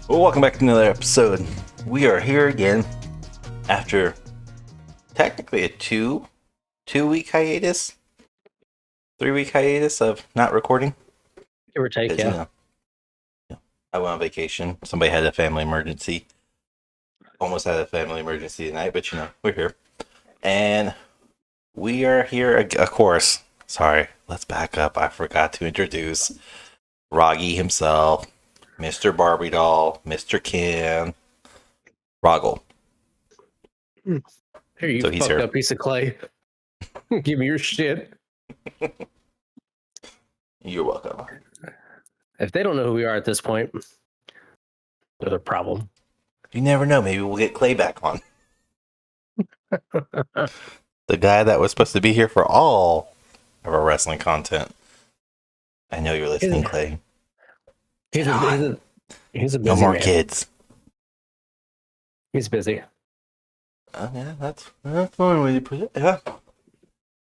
Well, welcome back to another episode. We are here again after technically a two-week hiatus, 3-week hiatus of not recording. Give or take, yeah. I went on vacation. Somebody had a family emergency. Almost had a family emergency tonight, but we're here. And we are here, of course. Sorry, let's back up. I forgot to introduce Rahgel himself, Mr. Barbie Doll, Mr. Kim, Rahgel. Here, you fucked up piece of clay. Give me your shit. You're welcome. If they don't know who we are at this point, there's a problem. You never know. Maybe we'll get Clay back on. The guy that was supposed to be here for all of our wrestling content. I know you're listening, Clay. He's a busy no more man. Kids. He's busy. Yeah, that's one way to put it. Yeah.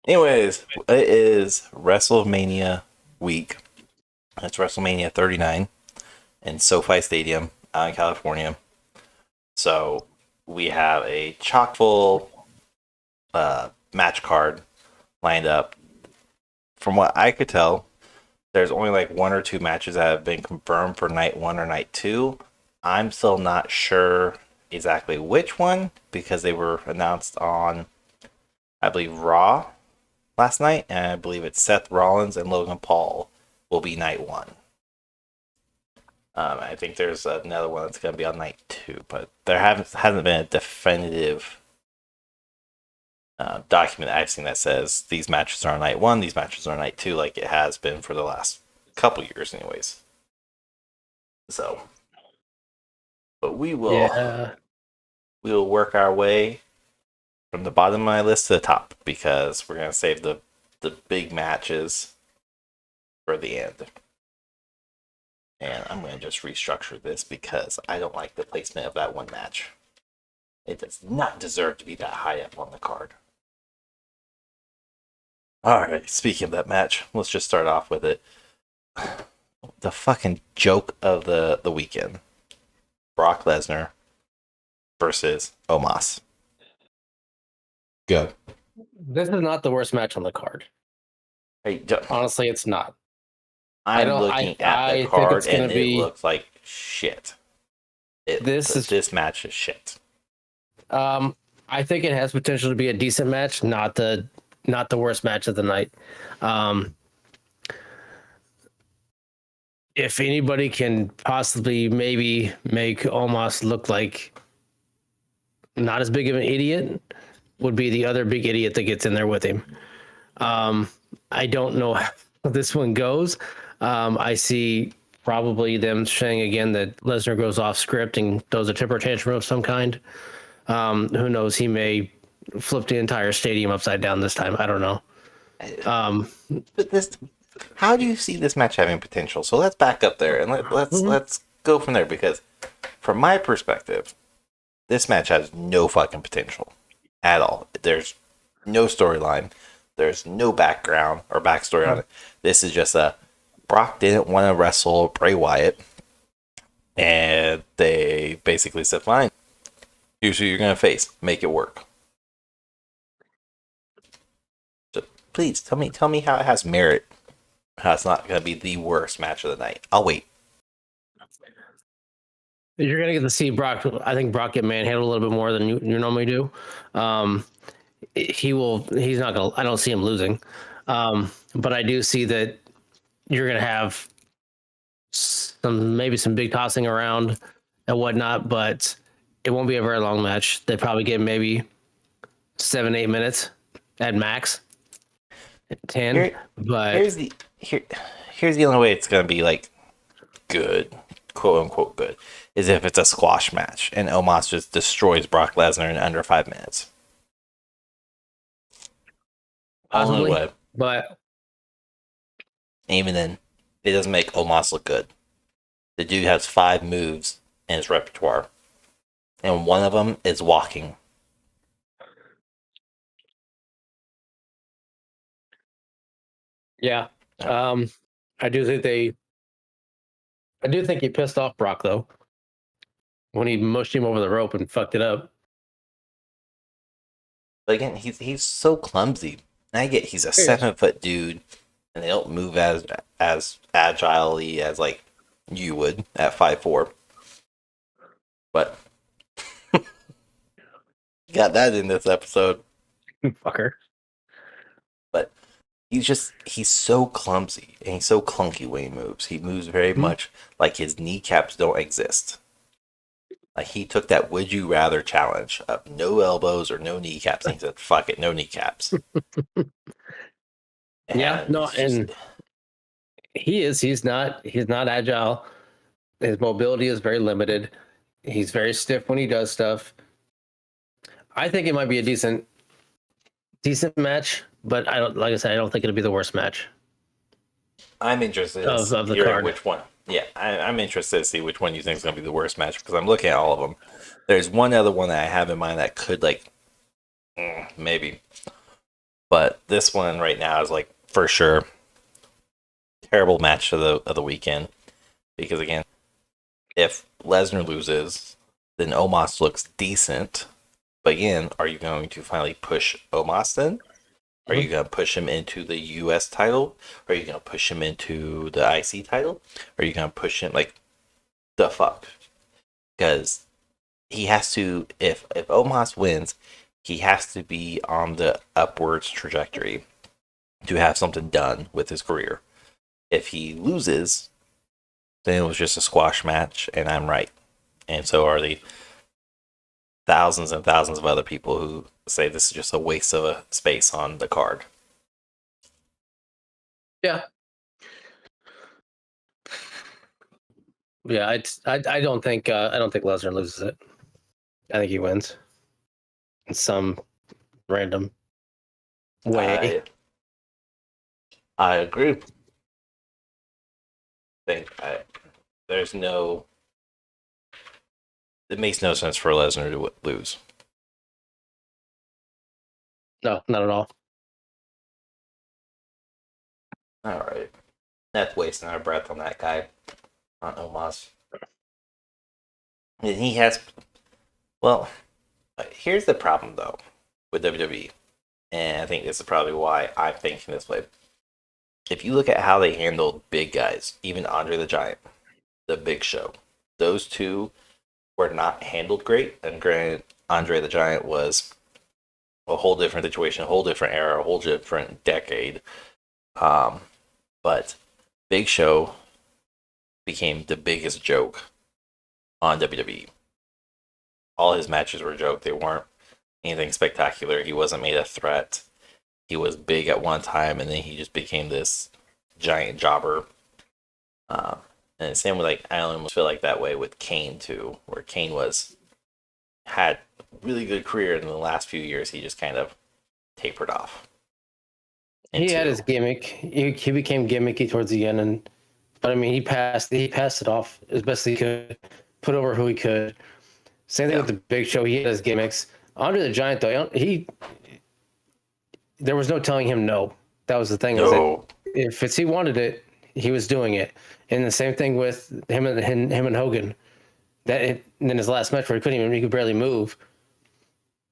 Anyways, it is WrestleMania week. It's WrestleMania 39 in SoFi Stadium out in California. So we have a chock full match card lined up. From what I could tell, there's only like one or two matches that have been confirmed for night 1 or night 2. I'm still not sure exactly which one because they were announced on, I believe, Raw last night, and I believe it's Seth Rollins and Logan Paul will be night 1. I think there's another one that's going to be on night 2, but there hasn't been a definitive document I've seen that says these matches are on night 1, these matches are on night 2, like it has been for the last couple years, anyways. So, but we will work our way from the bottom of my list to the top because we're going to save the big matches for the end. And I'm going to just restructure this because I don't like the placement of that one match. It does not deserve to be that high up on the card. Alright, speaking of that match, let's just start off with it. The fucking joke of the weekend. Brock Lesnar versus Omos. Go. This is not the worst match on the card. Honestly, it's not. I'm looking at the card and it looks like shit. This match is shit. I think it has potential to be a decent match, not the worst match of the night. If anybody can possibly maybe make Omos look like not as big of an idiot, would be the other big idiot that gets in there with him. I don't know how this one goes. I see probably them saying again that Lesnar goes off script and does a temper tantrum of some kind. Who knows? He may flip the entire stadium upside down this time. I don't know. But how do you see this match having potential? So let's back up there and let's go from there because, from my perspective, this match has no fucking potential at all. There's no storyline. There's no background or backstory on it. This is just Brock didn't want to wrestle Bray Wyatt, and they basically said, "Fine, here's who you're gonna face. Make it work." So please tell me how it has merit. How it's not gonna be the worst match of the night. I'll wait. You're gonna get to see Brock. I think Brock get manhandled a little bit more than you normally do. He's not gonna. I don't see him losing, but I do see that you're gonna have maybe some big tossing around and whatnot, but it won't be a very long match. They probably get maybe 7-8 minutes at max, 10. Here's the only way it's gonna be like good, quote unquote good, is if it's a squash match and Omos just destroys Brock Lesnar in under 5 minutes. Possibly, but even then, it doesn't make Omos look good. The dude has 5 moves in his repertoire, and one of them is walking. Yeah. I do think he pissed off Brock though. when he mushed him over the rope and fucked it up. But again, he's so clumsy. And I get he's a Yes. 7-foot dude, and they don't move as agilely as like you would at 5'4". But got that in this episode. Fucker. But he's so clumsy and he's so clunky when he moves. He moves very much like his kneecaps don't exist. Like he took that would you rather challenge of no elbows or no kneecaps, and he said, "Fuck it, no kneecaps." Yeah, no, and he's not agile. His mobility is very limited. He's very stiff when he does stuff. I think it might be a decent match, but I don't, like I said, I don't think it'll be the worst match I'm interested of in the hearing card. which one. Yeah, I'm interested to see which one you think is going to be the worst match because I'm looking at all of them. There's one other one that I have in mind that could maybe, but this one right now is like for sure terrible match of the weekend because again, if Lesnar loses, then Omos looks decent. But again, are you going to finally push Omos then? Are you going to push him into the US title? Are you going to push him into the IC title? Are you going to push him like the fuck? Because he has to, if Omos wins, he has to be on the upwards trajectory to have something done with his career. If he loses, then it was just a squash match, and I'm right. And so are the thousands and thousands of other people who say this is just a waste of a space on the card. Yeah. Yeah, I don't think Lesnar loses it. I think he wins in some random way. I agree. There's no. It makes no sense for Lesnar to lose. No, not at all. All right, that's wasting our breath on that guy, on Omos. And he has. Well, here's the problem though with WWE, and I think this is probably why I'm thinking this way. If you look at how they handled big guys, even Andre the Giant, the Big Show, those two were not handled great. And granted, Andre the Giant was a whole different situation, a whole different era, a whole different decade. But Big Show became the biggest joke on WWE. All his matches were a joke. They weren't anything spectacular. He wasn't made a threat. He was big at one time, and then he just became this giant jobber. And same with I almost feel like that way with Kane too, where Kane had really good career, and in the last few years he just kind of tapered off. He had his gimmick. He became gimmicky towards the end, but I mean he passed it off as best he could, put over who he could. Same thing with the Big Show. He had his gimmicks. Andre the Giant though, there was no telling him no. That was the thing. No. If he wanted it, he was doing it. And the same thing with him and Hogan. In his last match where he could barely move.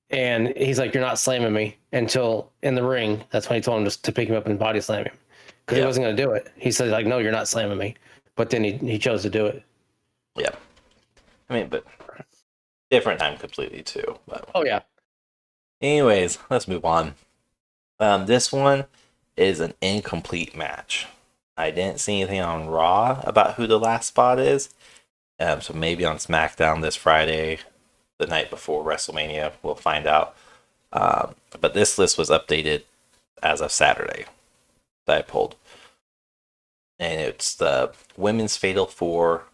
And he's like, "You're not slamming me," until in the ring. That's when he told him to pick him up and body slam him because he wasn't going to do it. He said, "Like, no, you're not slamming me," but then he chose to do it. Yeah, I mean, but different time completely too. But oh yeah. Anyways, let's move on. This one is an incomplete match. I didn't see anything on Raw about who the last spot is. So maybe on SmackDown this Friday, the night before WrestleMania, we'll find out. But this list was updated as of Saturday that I pulled. And it's the women's fatal four-way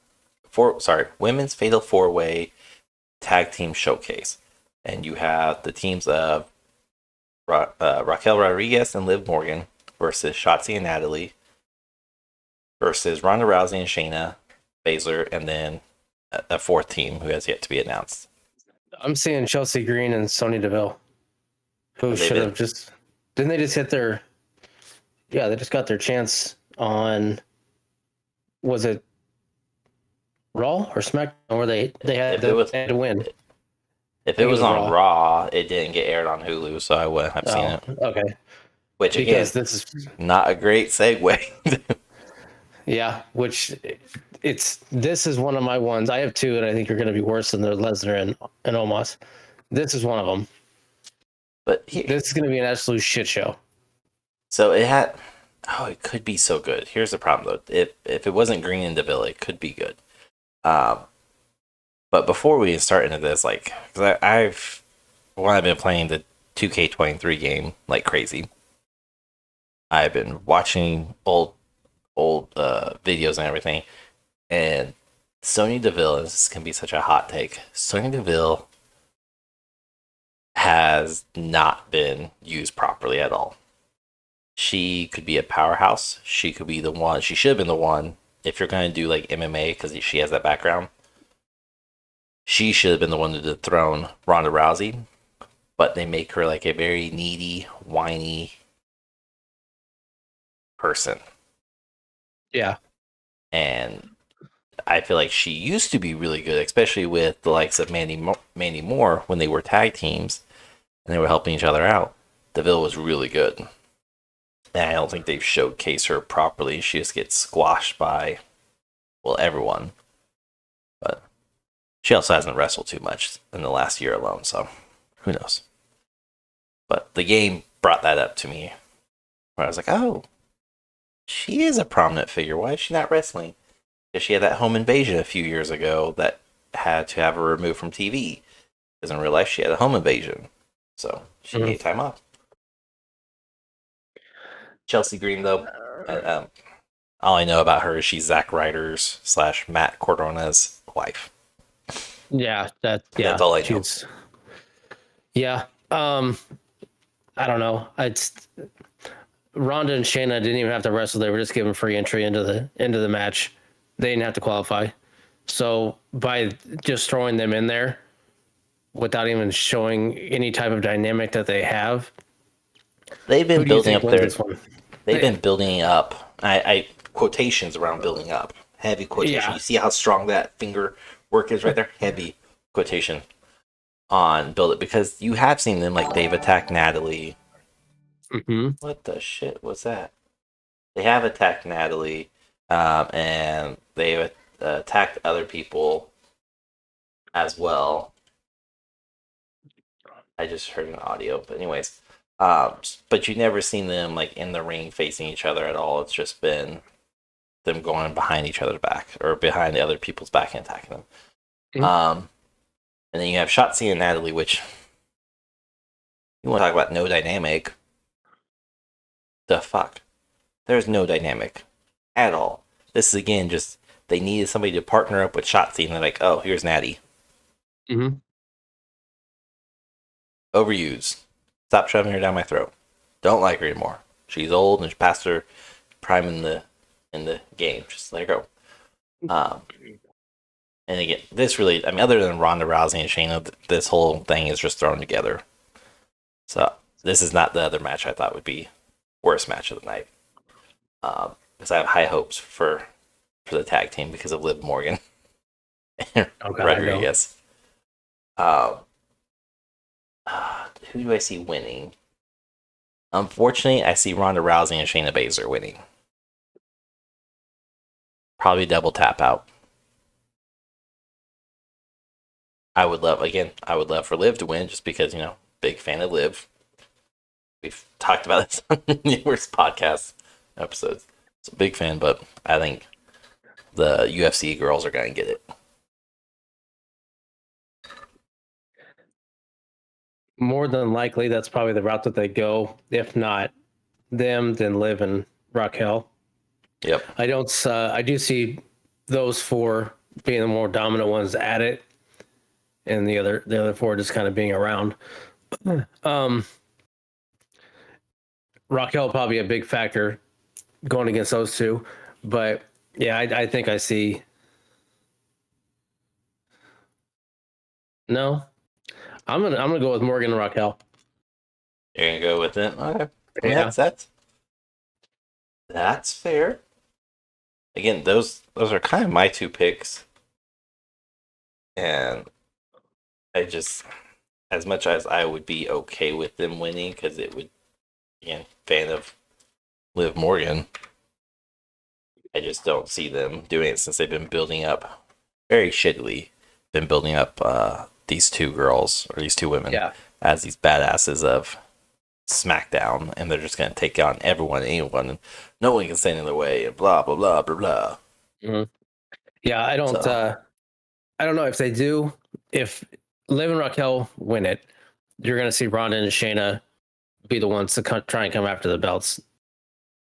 tag team showcase. And you have the teams of Raquel Rodriguez and Liv Morgan versus Shotzi and Natalie versus Ronda Rousey and Shayna Baszler, and then a fourth team who has yet to be announced. I'm seeing Chelsea Green and Sonya Deville, who should have just... Didn't they just hit their... Yeah, they just got their chance on... Was it Raw or SmackDown where they had they had to win. If I it think it was was on Raw. Raw, it didn't get aired on Hulu, so I wouldn't have seen Oh, it. okay. Which Because again, this is not a great segue. yeah, which this is one of my ones. I have two, and I think you're going to be worse than the Lesnar and Omos. This is one of them. But here, This is going to be an absolute shit show. so it had. Oh, it could be so good. Here's the problem though. If it wasn't Green and Deville, it could be good. Um, but before we start into this, like, cause I've been playing the 2K23 game like crazy. I've been watching old videos and everything, and Sonya Deville. This can be such a hot take. Sonya Deville has not been used properly at all. She could be a powerhouse. She could be the one. She should have been the one. If you're going to do like MMA, because she has that background, she should have been the one to dethrone Ronda Rousey. But they make her like a very needy, whiny person. Yeah. And I feel like she used to be really good, especially with the likes of Mandy Moore when they were tag teams and they were helping each other out. Deville was really good. And I don't think they've showcased her properly. She just gets squashed by, well, everyone. But she also hasn't wrestled too much in the last year alone, so who knows. But the game brought that up to me, where I was like, oh, she is a prominent figure. Why is she not wrestling? Because she had that home invasion a few years ago that had to have her removed from TV. Because in real life, she had a home invasion. So she needed time off. Chelsea Green, though, all I know about her is she's Zack Ryder's / Matt Cordona's wife. Yeah, That's all I know. she's yeah. I don't know. It's Ronda and Shayna didn't even have to wrestle. They were just given free entry into the match. They didn't have to qualify. So by just throwing them in there without even showing any type of dynamic that they have, They've been who do you building think up wins their. this one? They've been building up. I quotations around building up. Heavy quotation. Yeah. You see how strong that finger work is right there. Heavy quotation on build it, because you have seen them, like they've attacked Natalie. Mm-hmm. What the shit was that? They have attacked Natalie, and they've attacked other people as well. I just heard an audio, but anyways, but you've never seen them like in the ring facing each other at all. It's just been them going behind each other's back or behind the other people's back and attacking them. Mm-hmm. And then you have Shotzi and Natalie, which you want to talk about no dynamic. The fuck? There's no dynamic at all. This is again just they needed somebody to partner up with Shotzi, and they're like, oh, here's Natty. Mm-hmm. Overused. Stop shoving her down my throat. Don't like her anymore. She's old and she's past her prime in the game. Just let her go. And again, this really, I mean, other than Ronda Rousey and Shayna, this whole thing is just thrown together. So this is not the other match I thought would be worst match of the night. Because I have high hopes for the tag team because of Liv Morgan and Rodriguez. Who do I see winning? Unfortunately, I see Ronda Rousey and Shayna Baszler winning. Probably double tap out. I would love for Liv to win just because, big fan of Liv. We've talked about this on numerous podcast episodes. So big fan, but I think the UFC girls are going to get it. More than likely, that's probably the route that they go. If not them, then Liv and Rahgel. Yep. I do see those four being the more dominant ones at it, and the other four just kind of being around. Rahgel probably a big factor going against those two, but yeah, I think I see. No, I'm gonna go with Morgan and Rahgel. You're gonna go with it. Okay. I mean, Yeah. that's fair. Again, those are kind of my two picks And I just, as much as I would be okay with them winning, because it would, again, fan of Liv Morgan, I just don't see them doing it since they've been building up very shittily, been building up these two girls or these two women as these badasses of SmackDown, and they're just going to take on everyone, anyone, and no one can stand in their way, and blah blah blah blah blah. Mm-hmm. Yeah, I don't. I don't know if they do. If Liv and Raquel win it, you're going to see Ronda and Shayna be the ones to try and come after the belts.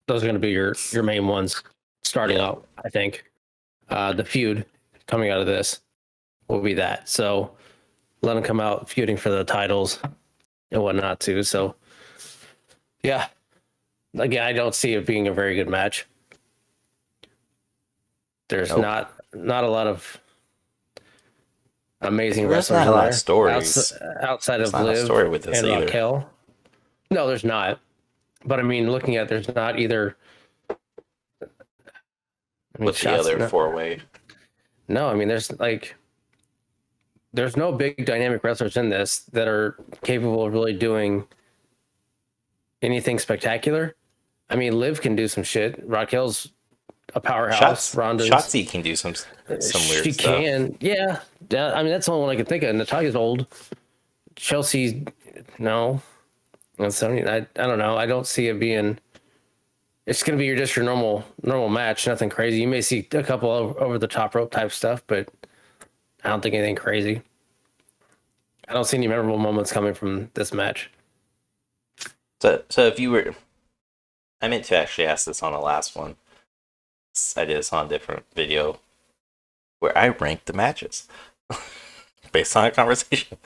Those are going to be your main ones starting out. I think the feud coming out of this will be that. So let them come out feuding for the titles and whatnot too. So yeah, again, I don't see it being a very good match. There's not a lot of amazing wrestlers. There's not a lot of stories outside of Liv and Raquel. No, there's not. But I mean, looking at there's not either. What's the other four-way? No, I mean, there's no big dynamic wrestlers in this that are capable of really doing anything spectacucular. I mean, Liv can do some shit. Raquel's a powerhouse. Shotzi can do some weird stuff. She can, yeah. I mean, that's the only one I can think of. Natalya's old. Chelsea, no. I don't know. I don't see it being. It's going to be just your normal match. Nothing crazy. You may see a couple over the top rope type stuff, but I don't think anything crazy. I don't see any memorable moments coming from this match. So if you were, I meant to actually ask this on the last one. I did this on a different video where I ranked the matches based on a conversation.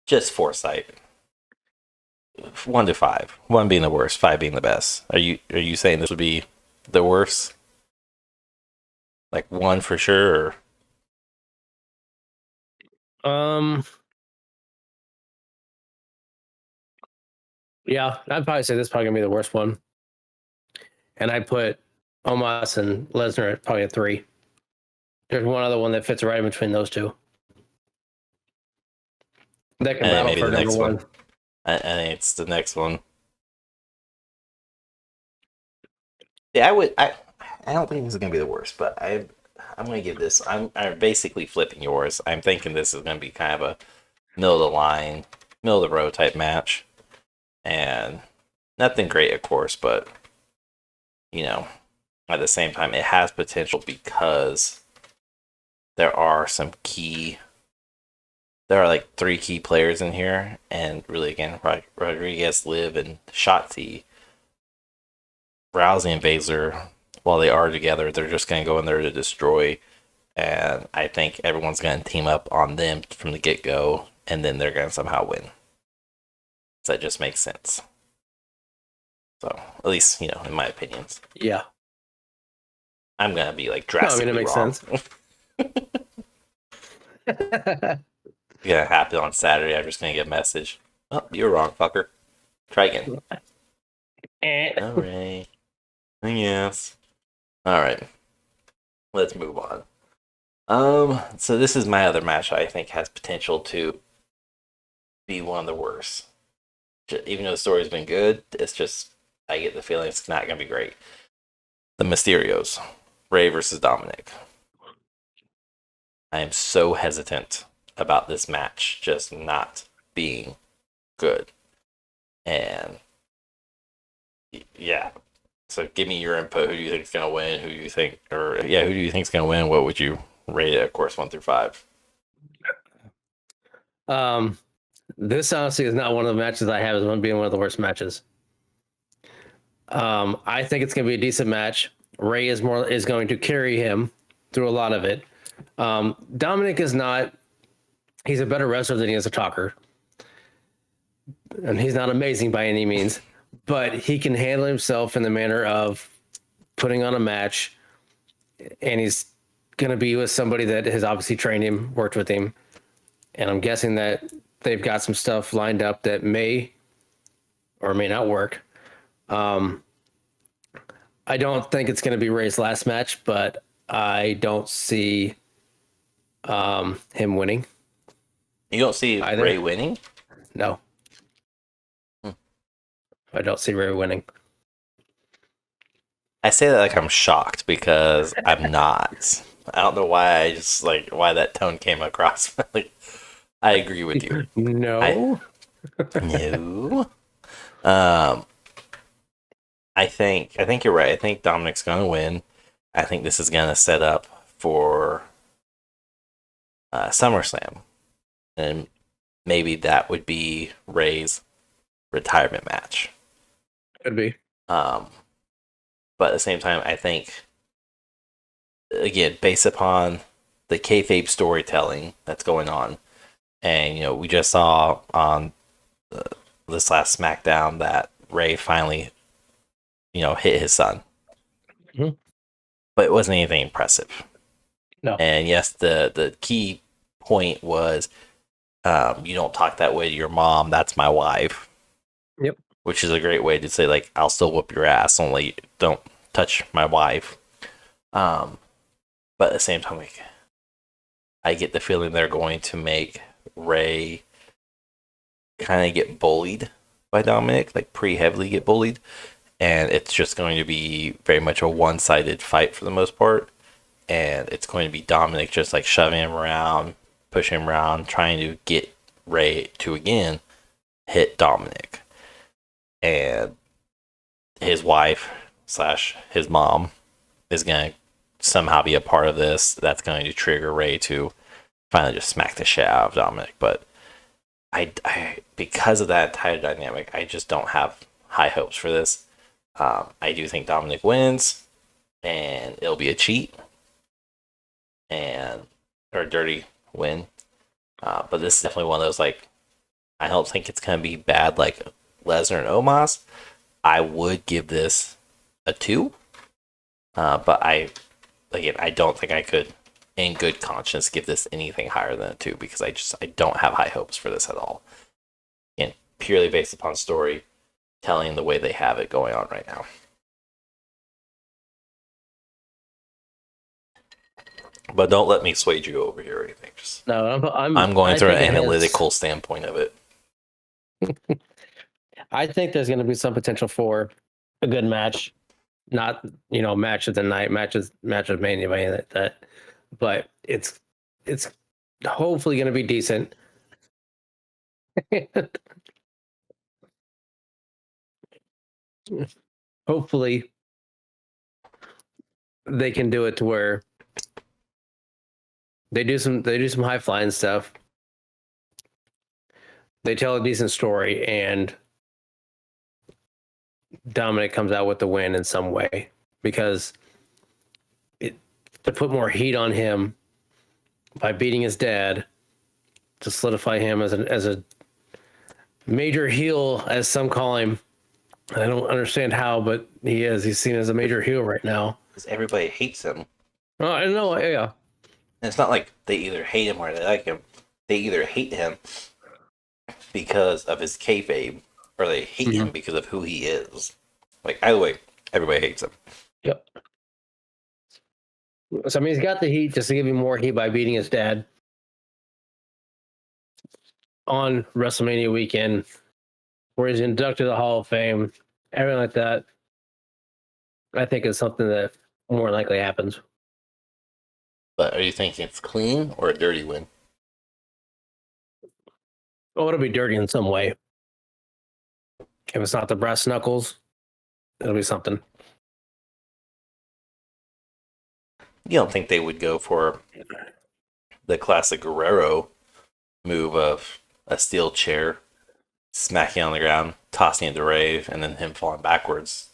Just foresight. 1 to 5. 1 being the worst, 5 being the best. Are you saying this would be the worst? Like 1 for sure? Yeah, I'd probably say this is probably gonna be the worst one. And I'd put Omos and Lesnar at probably a 3. There's one other one that fits right in between those two. That can battle for number 1. I think it's the next one. Yeah, I don't think this is gonna be the worst, but I'm gonna give this. I'm basically flipping yours. I'm thinking this is gonna be kind of a middle of the line, middle of the road type match, and nothing great, of course, but at the same time, it has potential because there are like 3 key players in here, and really, again, Rodriguez, Liv, and Shotzi, Rousey and Baszler, while they are together, they're just going to go in there to destroy, and I think everyone's going to team up on them from the get-go, and then they're going to somehow win. So that just makes sense. So, at least, in my opinions. Yeah. I'm going to be, like, drastically it makes wrong. sense. Gonna happen on Saturday. I'm just gonna get a message. Oh, you're wrong, fucker. Try again. Alright. Yes. Alright. Let's move on. So this is my other match I think has potential to be one of the worst. Even though the story's been good, it's just, I get the feeling it's not gonna be great. The Mysterios. Rey versus Dominic. I am so hesitant about this match just not being good. And yeah. So give me your input. Who do you think is going to win? Who do you think is going to win? What would you rate it, of course, 1 through 5? This honestly is not one of the matches I have as one being one of the worst matches. I think it's going to be a decent match. Rey is going to carry him through a lot of it. Dominic is not. He's a better wrestler than he is a talker. And he's not amazing by any means, but he can handle himself in the manner of putting on a match, and he's going to be with somebody that has obviously trained him, worked with him. And I'm guessing that they've got some stuff lined up that may or may not work. I don't think it's going to be Rey's last match, but I don't see Him winning. You don't see Either. Ray winning? No. Hmm. I don't see Ray winning. I say that like I'm shocked because I'm not. I don't know why I just like why that tone came across. Like, I agree with you. No. No. Um, I think you're right. I think Dominic's gonna win. I think this is gonna set up for SummerSlam, and maybe that would be Ray's retirement match. Could be. Um, but at the same time, I think again, based upon the kayfabe storytelling that's going on, and we just saw on this last SmackDown that Ray finally, hit his son, Mhm. but it wasn't anything impressive. No. And yes, the key point was, you don't talk that way to your mom. That's my wife. Yep. Which is a great way to say like, I'll still whoop your ass, only don't touch my wife. But at the same time, like, I get the feeling they're going to make Ray kind of get bullied by Dominic, like pretty heavily get bullied, and it's just going to be very much a one-sided fight for the most part, and it's going to be Dominic just like shoving him around, pushing him around, trying to get Ray to again hit Dominic, and his wife slash his mom is going to somehow be a part of this. That's going to trigger Ray to finally just smack the shit out of Dominic, but I because of that entire dynamic, I just don't have high hopes for this. I do think Dominic wins, and it'll be a cheat and or a dirty win. But this is definitely one of those like I don't think it's gonna be bad like Lesnar and Omos. I would give this a 2, but I don't think I could, in good conscience, give this anything higher than a 2 because I don't have high hopes for this at all. And purely based upon storytelling the way they have it going on right now. But don't let me sway you over here or anything. Just No, I'm going I through an think it has- analytical standpoint of it. I think there's going to be some potential for a good match, not match of the night, match of Mania, or anything like that. But it's hopefully going to be decent. Hopefully, they can do it to where they do some high flying stuff. They tell a decent story, and Dominic comes out with the win in some way because to put more heat on him by beating his dad to solidify him as a major heel, as some call him. I don't understand how, but he is. He's seen as a major heel right now. Because everybody hates him. Oh, I know, yeah. And it's not like they either hate him or they like him. They either hate him because of his kayfabe, or they hate him because of who he is. Like either way, everybody hates him. Yep. So I mean, he's got the heat just to give him more heat by beating his dad on WrestleMania weekend, where he's inducted to the Hall of Fame, everything like that. I think is something that more likely happens. But are you thinking it's clean or a dirty win? Oh, it'll be dirty in some way. If it's not the brass knuckles, it'll be something. You don't think they would go for the classic Guerrero move of a steel chair, smacking on the ground, tossing it to Rave, and then him falling backwards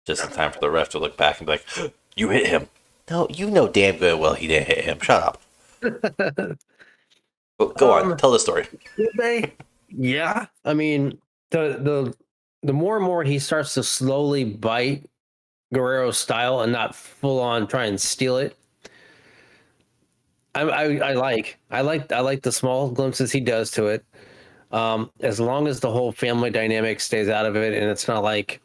just in time for the ref to look back and be like, "You hit him." No, you know damn good well he didn't hit him. Shut up. Go on, tell the story. Did they? Yeah. I mean, the more and more he starts to slowly bite Guerrero's style and not full on try and steal it. I like the small glimpses he does to it. As long as the whole family dynamic stays out of it and it's not like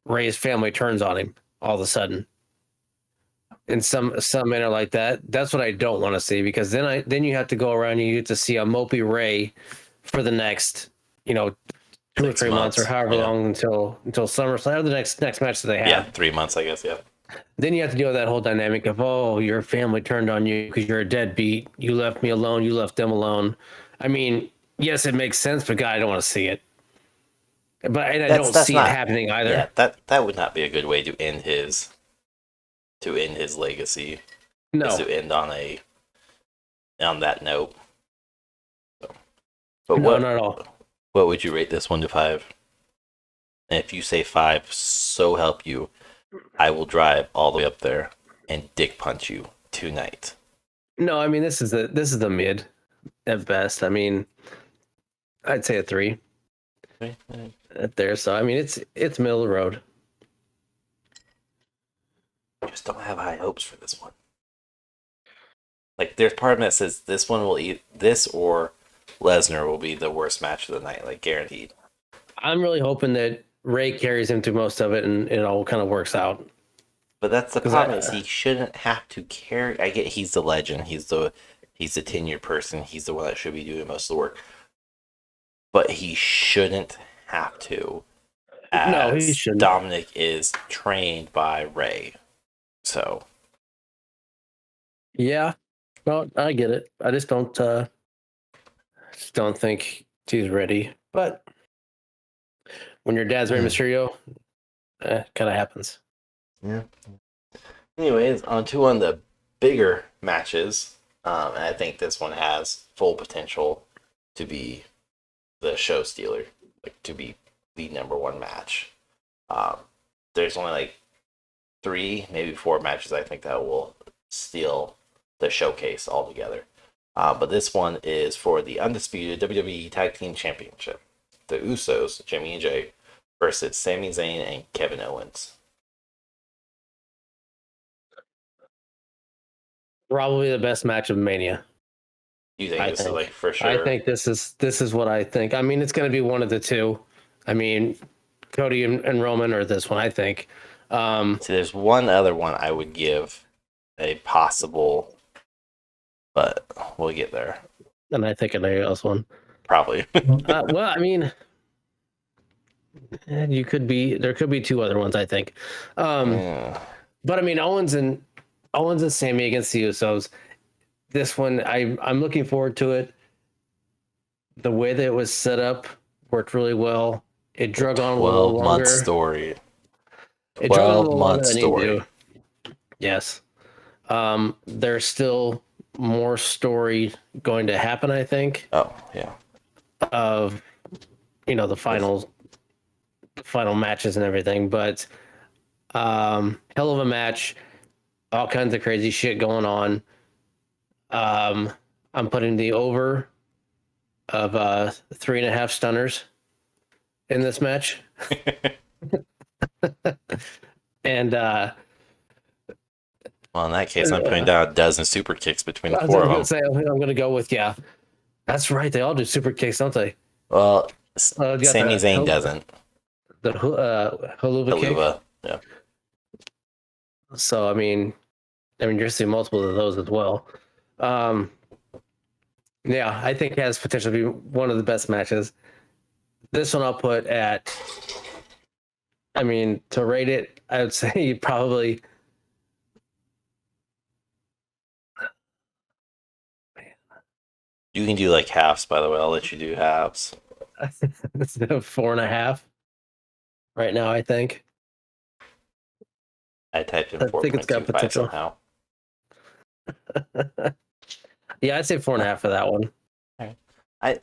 Ray's family turns on him all of a sudden. in some manner like that. That's what I don't want to see, because then you have to go around and you get to see a mopey Ray for the next, 2 or 3 months or however long until SummerSlam, or the next match that they have. Yeah, 3 months, I guess. Yeah. Then you have to deal with that whole dynamic of, oh, your family turned on you because you're a deadbeat. You left me alone. You left them alone. I mean, yes, it makes sense, but God, I don't want to see it. But I don't see it happening either. Yeah, that would not be a good way to end his legacy. No, is to end on that note. So, but no, not at all. What would you rate this 1 to 5? And if you say 5, so help you, I will drive all the way up there and dick punch you tonight. No, I mean, this is the mid at best. I mean, I'd say a 3. Okay. There, so I mean, it's middle of the road. Just don't have high hopes for this one. Like, there's part of me that says this one will this or Lesnar will be the worst match of the night, like guaranteed. I'm really hoping that Ray carries him through most of it and it all kind of works out. But that's the problem, is he shouldn't have to carry. I get he's the legend, he's the tenured person, he's the one that should be doing most of the work. But he shouldn't have to. No, he shouldn't. Dominic is trained by Ray. So. Yeah. Well, I get it. I just don't think he's ready. But when your dad's Rey Mysterio, kind of happens. Yeah. Anyways, on to one of the bigger matches. And I think this one has full potential to be the show stealer, like to be the number one match. There's only like 3, maybe 4 matches I think that will steal the showcase altogether. But this one is for the undisputed WWE Tag Team Championship. The Usos, Jimmy and Jay, versus Sami Zayn and Kevin Owens. Probably the best match of Mania. You think this is like for sure? I think this is what I think. I mean, it's going to be one of the two. I mean, Cody and Roman or this one, I think. So there's one other one I would give a possible, but we'll get there. And I think another else one. Probably. Well, I mean, there could be 2 other ones, I think. Yeah. But I mean, Owens and Sami against the Usos. This one, I'm looking forward to it. The way that it was set up worked really well. It drug on a little longer. 12-month story. It drug on a little longer than you do. Yes. There's still more story going to happen, I think. Oh, yeah. Of the final matches and everything, but hell of a match, all kinds of crazy shit going on. I'm putting the over of 3.5 stunners in this match. And well, in that case, I'm putting down a dozen super kicks between the 4 of them. I'm going to go with, yeah. That's right. They all do super kicks, don't they? Well, Sami Zayn doesn't. The Haluva kick? Yeah. So, I mean, you're seeing multiple of those as well. Yeah, I think it has potential to be one of the best matches. This one I'll put at, to rate it, I would say probably... You can do like halves, by the way. I'll let you do halves. It's 4.5 right now, I think. I typed in 4.25 I think it's got potential somehow. Yeah, I'd say 4.5 for that one.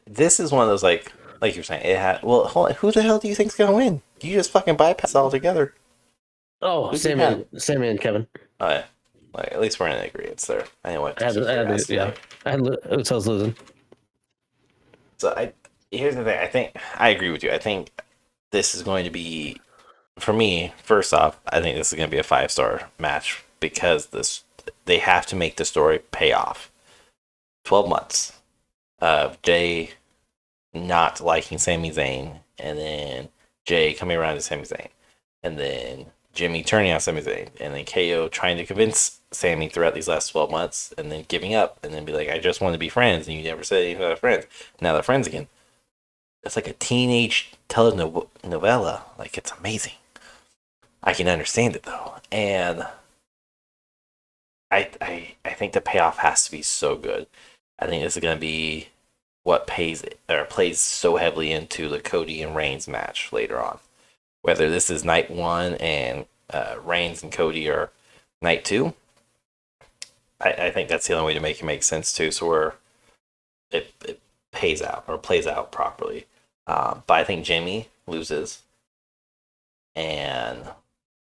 This is one of those like you're saying. It had. Well, hold on, who the hell do you think's gonna win? You just fucking bypass it altogether. Oh, Sami and Kevin. Oh yeah. Like, at least we're in agreement there. Anyway, I had Usos losing. So here's the thing. I think I agree with you. I think this is going to be, for me, first off, I think this is going to be a 5-star match because they have to make the story pay off. 12 months of Jay not liking Sami Zayn, and then Jay coming around to Sami Zayn, and then Jimmy turning on Sami Zayn, and then KO trying to convince Sami throughout these last 12 months and then giving up and then be like, I just want to be friends. And you never said anything about friends. Now they're friends again. It's like a teenage telenovela. Like, it's amazing. I can understand it though. And I think the payoff has to be so good. I think this is going to be what plays so heavily into the Cody and Reigns match later on. Whether this is night 1 and Reigns and Cody are night 2, I think that's the only way to make it make sense too. So where it pays out or plays out properly. But I think Jimmy loses, and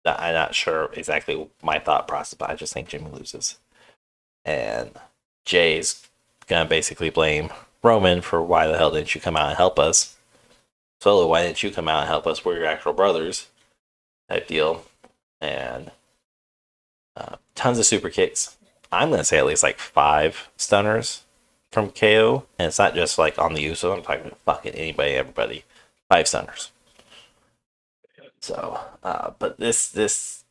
I'm not sure exactly my thought process, but I just think Jimmy loses, and Jay's gonna basically blame Roman for why the hell didn't you come out and help us? Solo, why didn't you come out and help us? We're your actual brothers, type deal, and tons of super kicks. I'm gonna say at least like 5 stunners from KO, and it's not just like on the Usos. I'm talking about fucking anybody, everybody. 5 stunners. So, but this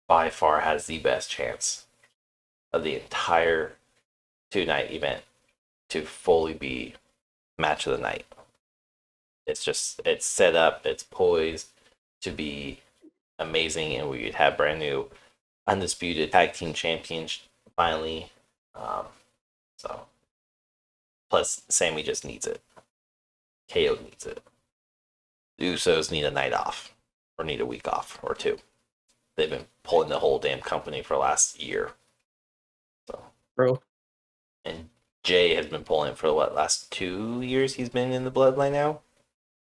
by far has the best chance of the entire 2-night event to fully be match of the night. It's set up, it's poised to be amazing, and we'd have brand new undisputed tag team champions finally. So, plus Sami just needs it. KO needs it. The Usos need a night off, or need a week off, or 2. They've been pulling the whole damn company for the last year. So, Bro. And Jay has been pulling it for what, last 2 years he's been in the Bloodline now?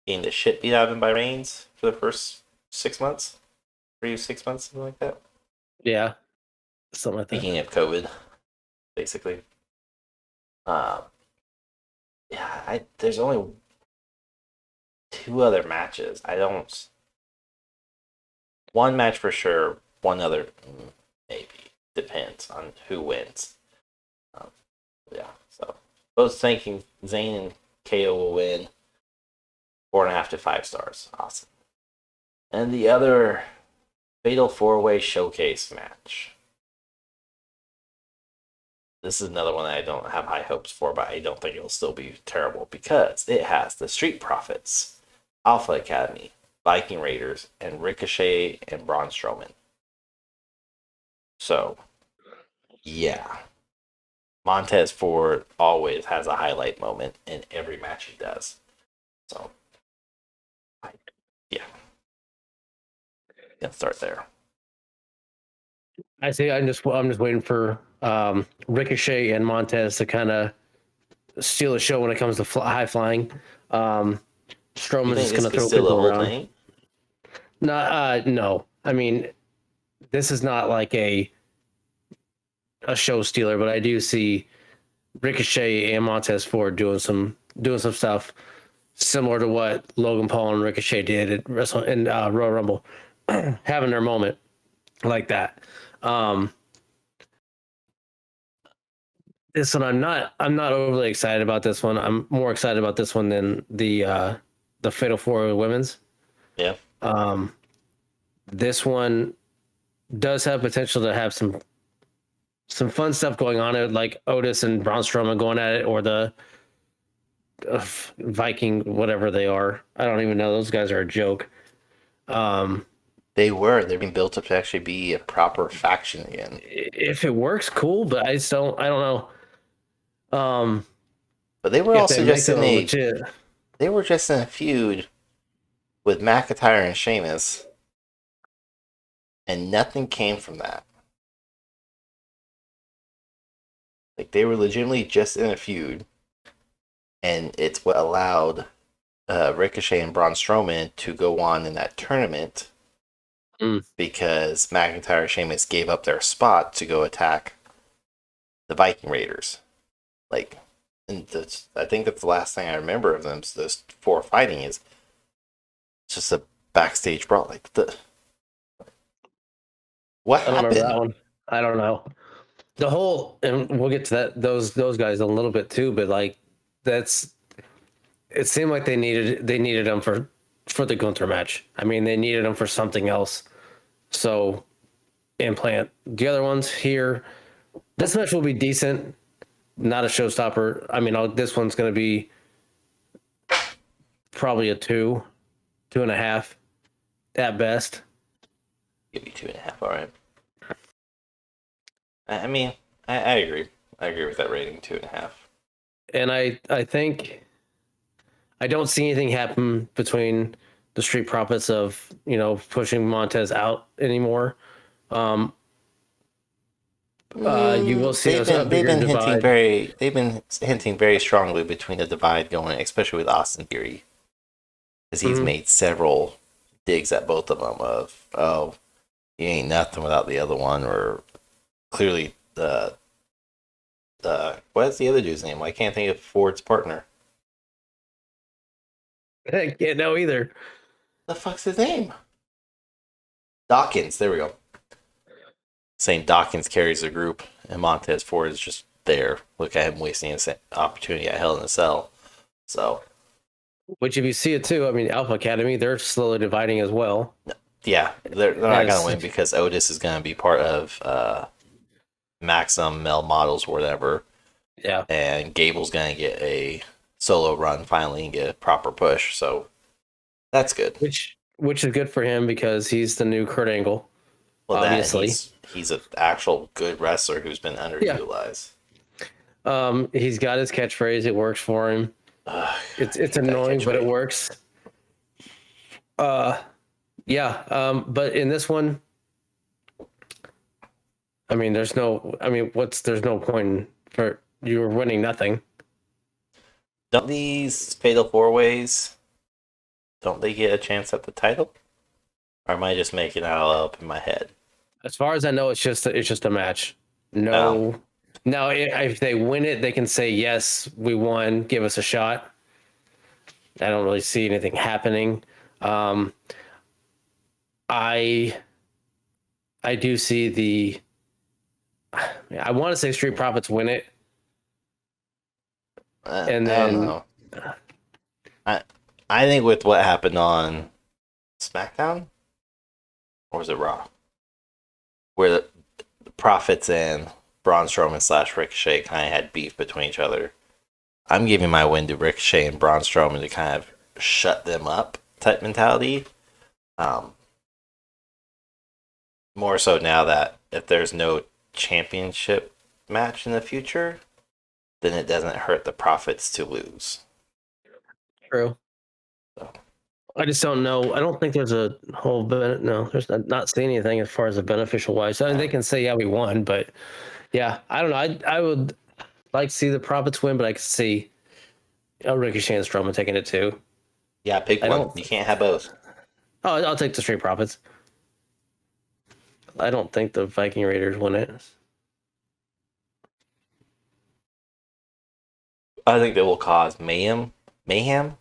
Getting the shit beat out of him by Reigns for the first 6 months? 3 to 6 months, something like that. Yeah. Something like that. Speaking of COVID, basically. There's only 2 other matches. One match for sure, one other maybe. Depends on who wins. So both thinking Zayne and KO will win 4.5 to 5 stars. Awesome. And the other Fatal 4-Way Showcase match. This is another one that I don't have high hopes for, but I don't think it'll still be terrible because it has the Street Profits, Alpha Academy, Viking Raiders, and Ricochet and Braun Strowman. So, yeah. Montez Ford always has a highlight moment in every match he does. So, yeah. Let's start there. I say I'm just waiting for Ricochet and Montez to kind of steal the show when it comes to high flying. Strowman's just going to throw people around. Thing? No. I mean, this is not like a show stealer, but I do see Ricochet and Montez Ford doing some stuff similar to what Logan Paul and Ricochet did at Royal Rumble, having their moment like that. This one I'm not overly excited about this one. I'm more excited about this one than the Fatal 4 Women's. Yeah. This one does have potential to have some fun stuff going on it, like Otis and Braun Strowman going at it, or the Viking, whatever they are. I don't even know. Those guys are a joke. They're being built up to actually be a proper faction again. If it works, cool, but I don't know. But they were also just they were just in a feud with McIntyre and Sheamus, and nothing came from that. Like, they were legitimately just in a feud, and it's what allowed Ricochet and Braun Strowman to go on in that tournament because McIntyre and Sheamus gave up their spot to go attack the Viking Raiders. Like, and I think that's the last thing I remember of them. So those 4 fighting is just a backstage brawl. Like, what happened? I don't remember that one. I don't know. The whole, and we'll get to those guys a little bit too, but like it seemed like they needed them for the Gunther match. I mean, they needed them for something else. So implant. The other ones here, this match will be decent, not a showstopper. I mean, this one's going to be probably a 2.5 at best. Give me 2.5. All right. I mean, I agree. I agree with that rating, 2.5. And I think I don't see anything happen between the Street Profits of pushing Montez out anymore. You will see a bigger divide. They've been hinting very strongly between the divide going, especially with Austin Theory, because he's made several digs at both of them of, oh, you ain't nothing without the other one, or clearly the what's the other dude's name? I can't think of Ford's partner. I can't know either. The fuck's his name? Dawkins. There we go. Saying Dawkins carries the group, and Montez Ford is just there. Look at him wasting an opportunity at Hell in a Cell. So, which if you see it too, I mean, Alpha Academy, they're slowly dividing as well. Yeah, they're not gonna win because Otis is gonna be part of Maxim Mel Models or whatever. Yeah, and Gable's gonna get a solo run finally and get a proper push. So that's good. Which is good for him because he's the new Kurt Angle. Well, obviously, he's an actual good wrestler who's been underutilized. Yeah. He's got his catchphrase. It works for him. It's annoying, but it works. Yeah. But in this one, I mean, there's no point for you're winning nothing. Don't these fatal 4-ways? Don't they get a chance at the title? Or am I just making it all up in my head? As far as I know, it's just a match. No. Now, if they win it, they can say, yes, we won. Give us a shot. I don't really see anything happening. I do see I want to say Street Profits win it. And then, I don't know. I think with what happened on SmackDown, or was it Raw, where the Profits and Braun Strowman / Ricochet kind of had beef between each other, I'm giving my win to Ricochet and Braun Strowman to kind of shut them up type mentality. More so now that if there's no championship match in the future, then it doesn't hurt the Profits to lose. True. So. I just don't know. I don't think there's a whole there's not seeing anything as far as the beneficial wise. I mean, they can say, yeah, we won, but yeah, I don't know. I would like to see the Profits win, but I could see Ricochet and Strowman taking it too. Yeah, pick one. You can't have both. Oh, I'll take the Street Profits. I don't think the Viking Raiders win it. I think they will cause mayhem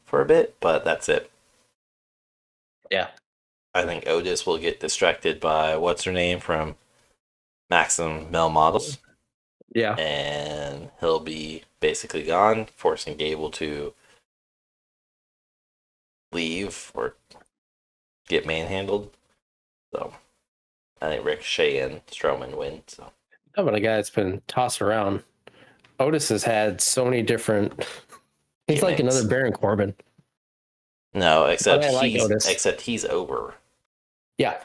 for a bit, but that's it. Yeah. I think Otis will get distracted by what's her name from Maxim Male Models. Yeah. And he'll be basically gone, forcing Gable to leave or get manhandled. So I think Ricochet and Strowman win. So how about a guy that's been tossed around? Otis has had so many different. He's like another Baron Corbin. No, except he's over. Yeah.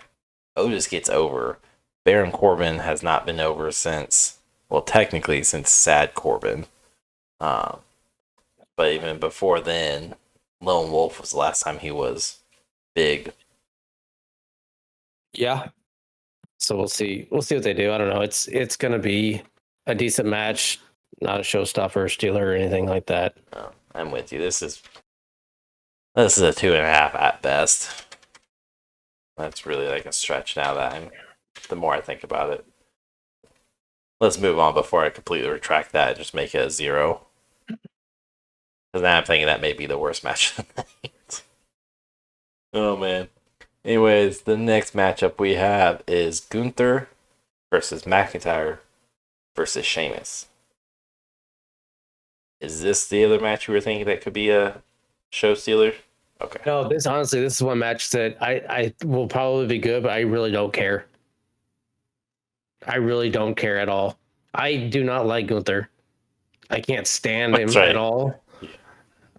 Otis gets over. Baron Corbin has not been over since, well, technically since Sad Corbin. But even before then, Lone Wolf was the last time he was big. Yeah. So we'll see. We'll see what they do. I don't know. It's going to be a decent match, not a showstopper, stealer, or anything like that. No, I'm with you. This is a 2.5 at best. That's really like a stretch now that the more I think about it. Let's move on before I completely retract that and just make it a 0. Because now I'm thinking that may be the worst match of the night. Oh, man. Anyways, the next matchup we have is Gunther versus McIntyre versus Sheamus. Is this the other match you were thinking that could be a show stealer? Okay. No, this is one match that I will probably be good, but I really don't care. I really don't care at all. I do not like Gunther. I can't stand That's him at right. all.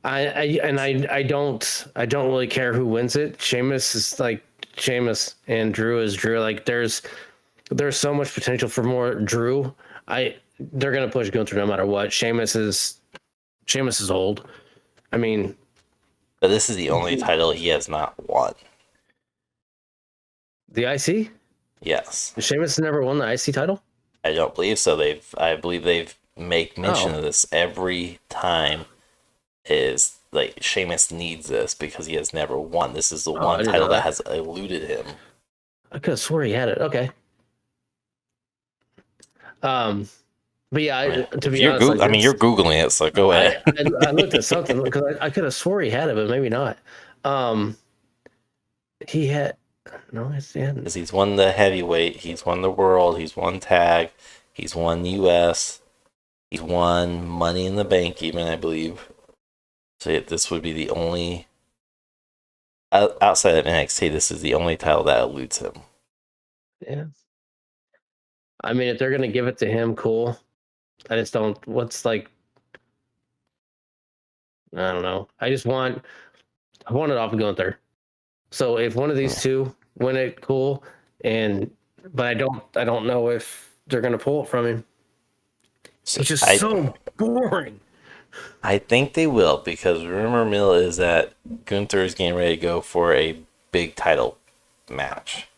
I don't really care who wins it. Sheamus is like Sheamus and Drew is Drew. Like there's so much potential for more Drew. They're gonna push Gunther no matter what. Sheamus is old. I mean, But this is the only title he has not won. the IC? Yes. Sheamus never won the IC title? I don't believe so. I believe they've make mention of this every time. Is like Sheamus needs this because he has never won. This is the one title that has eluded him. I could have swore he had it. Okay. But yeah, to be honest, you're googling it, so go ahead. I looked at something because I could have swore he had it, but maybe not. He had no. It's the end. Because he's won the heavyweight, he's won the world, he's won tag, he's won US, he's won Money in the Bank, even I believe. So this would be the only outside of NXT. This is the only title that eludes him. Yeah. I mean, if they're gonna give it to him, cool. I just don't. What's like? I don't know. I want it off of Gunther. So if one of these two win it, cool. But I don't know if they're gonna pull it from him. It's just so boring. I think they will, because rumor mill is that Gunther is getting ready to go for a big title match.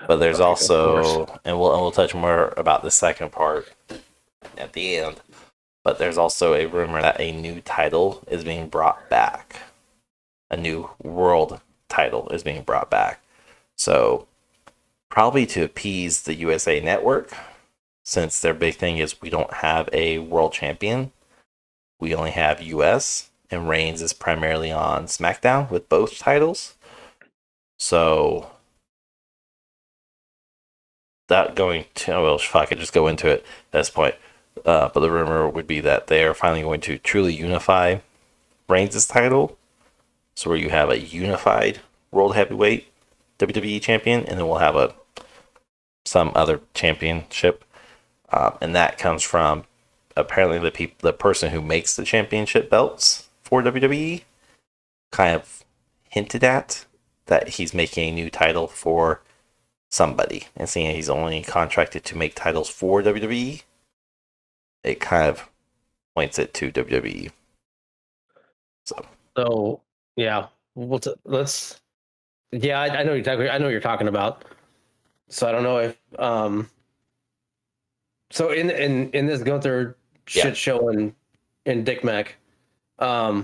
But there's also, and we'll touch more about the second part at the end. But there's also a rumor that a new title is being brought back. A new world title is being brought back. So probably to appease the USA Network, since their big thing is we don't have a world champion. We only have US, and Reigns is primarily on SmackDown with both titles. So that going to, well, I could just go into it at this point. But the rumor would be that they are finally going to truly unify Reigns' title. So where you have a unified World Heavyweight WWE champion, and then we'll have some other championship. And that comes from apparently the person who makes the championship belts for WWE kind of hinted at that he's making a new title for somebody, and seeing he's only contracted to make titles for WWE, it kind of points it to WWE. So yeah, let's. Yeah, I know exactly. I know what you're talking about. So I don't know if So in this Gunther shit show in Dick Mac, I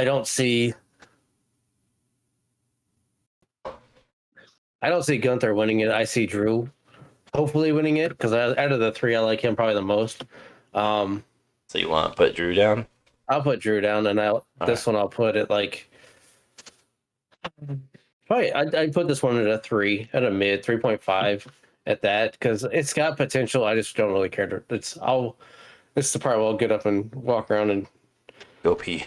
don't see Gunther winning it. I see Drew hopefully winning it, because out of the three, I like him probably the most. So you want to put Drew down? I'll put Drew down, and one I'll put it like probably I'd put this one at a 3, at a mid 3.5 at that, because it's got potential. I just don't really care to. This is the part where I'll get up and walk around and go pee,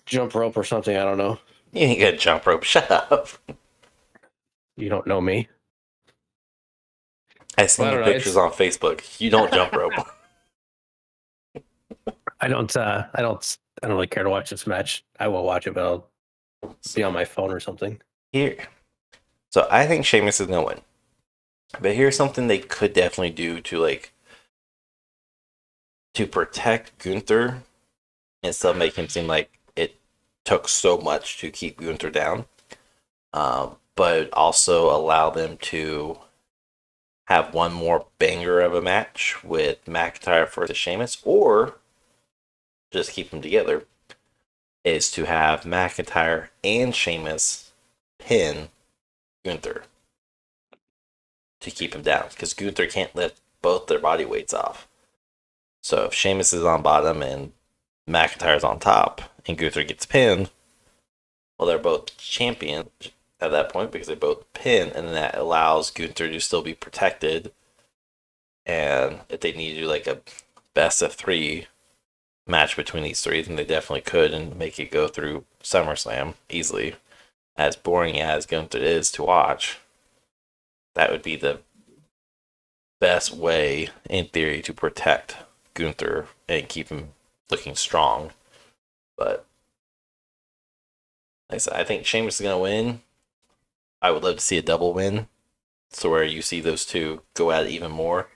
jump rope or something. I don't know. You ain't got jump rope. Shut up. You don't know me. I seen your pictures on Facebook. You don't jump rope. I don't really care to watch this match. I will watch it, but I'll be on my phone or something. Here. So I think Sheamus is gonna win. But here's something they could definitely do to protect Gunther and still make him seem like it took so much to keep Gunther down. But also allow them to have one more banger of a match with McIntyre versus Sheamus, or just keep them together, is to have McIntyre and Sheamus pin Gunther to keep him down, because Gunther can't lift both their body weights off. So if Sheamus is on bottom and McIntyre's on top and Gunther gets pinned, well, they're both champions at that point because they both pin, and then that allows Gunther to still be protected. And if they need to do like a best of 3 match between these three, then they definitely could and make it go through SummerSlam easily. As boring as Gunther is to watch, that would be the best way, in theory, to protect Gunther and keep him looking strong. But like I said, I think Sheamus is going to win. I would love to see a double win, so where you see those two go at it even more.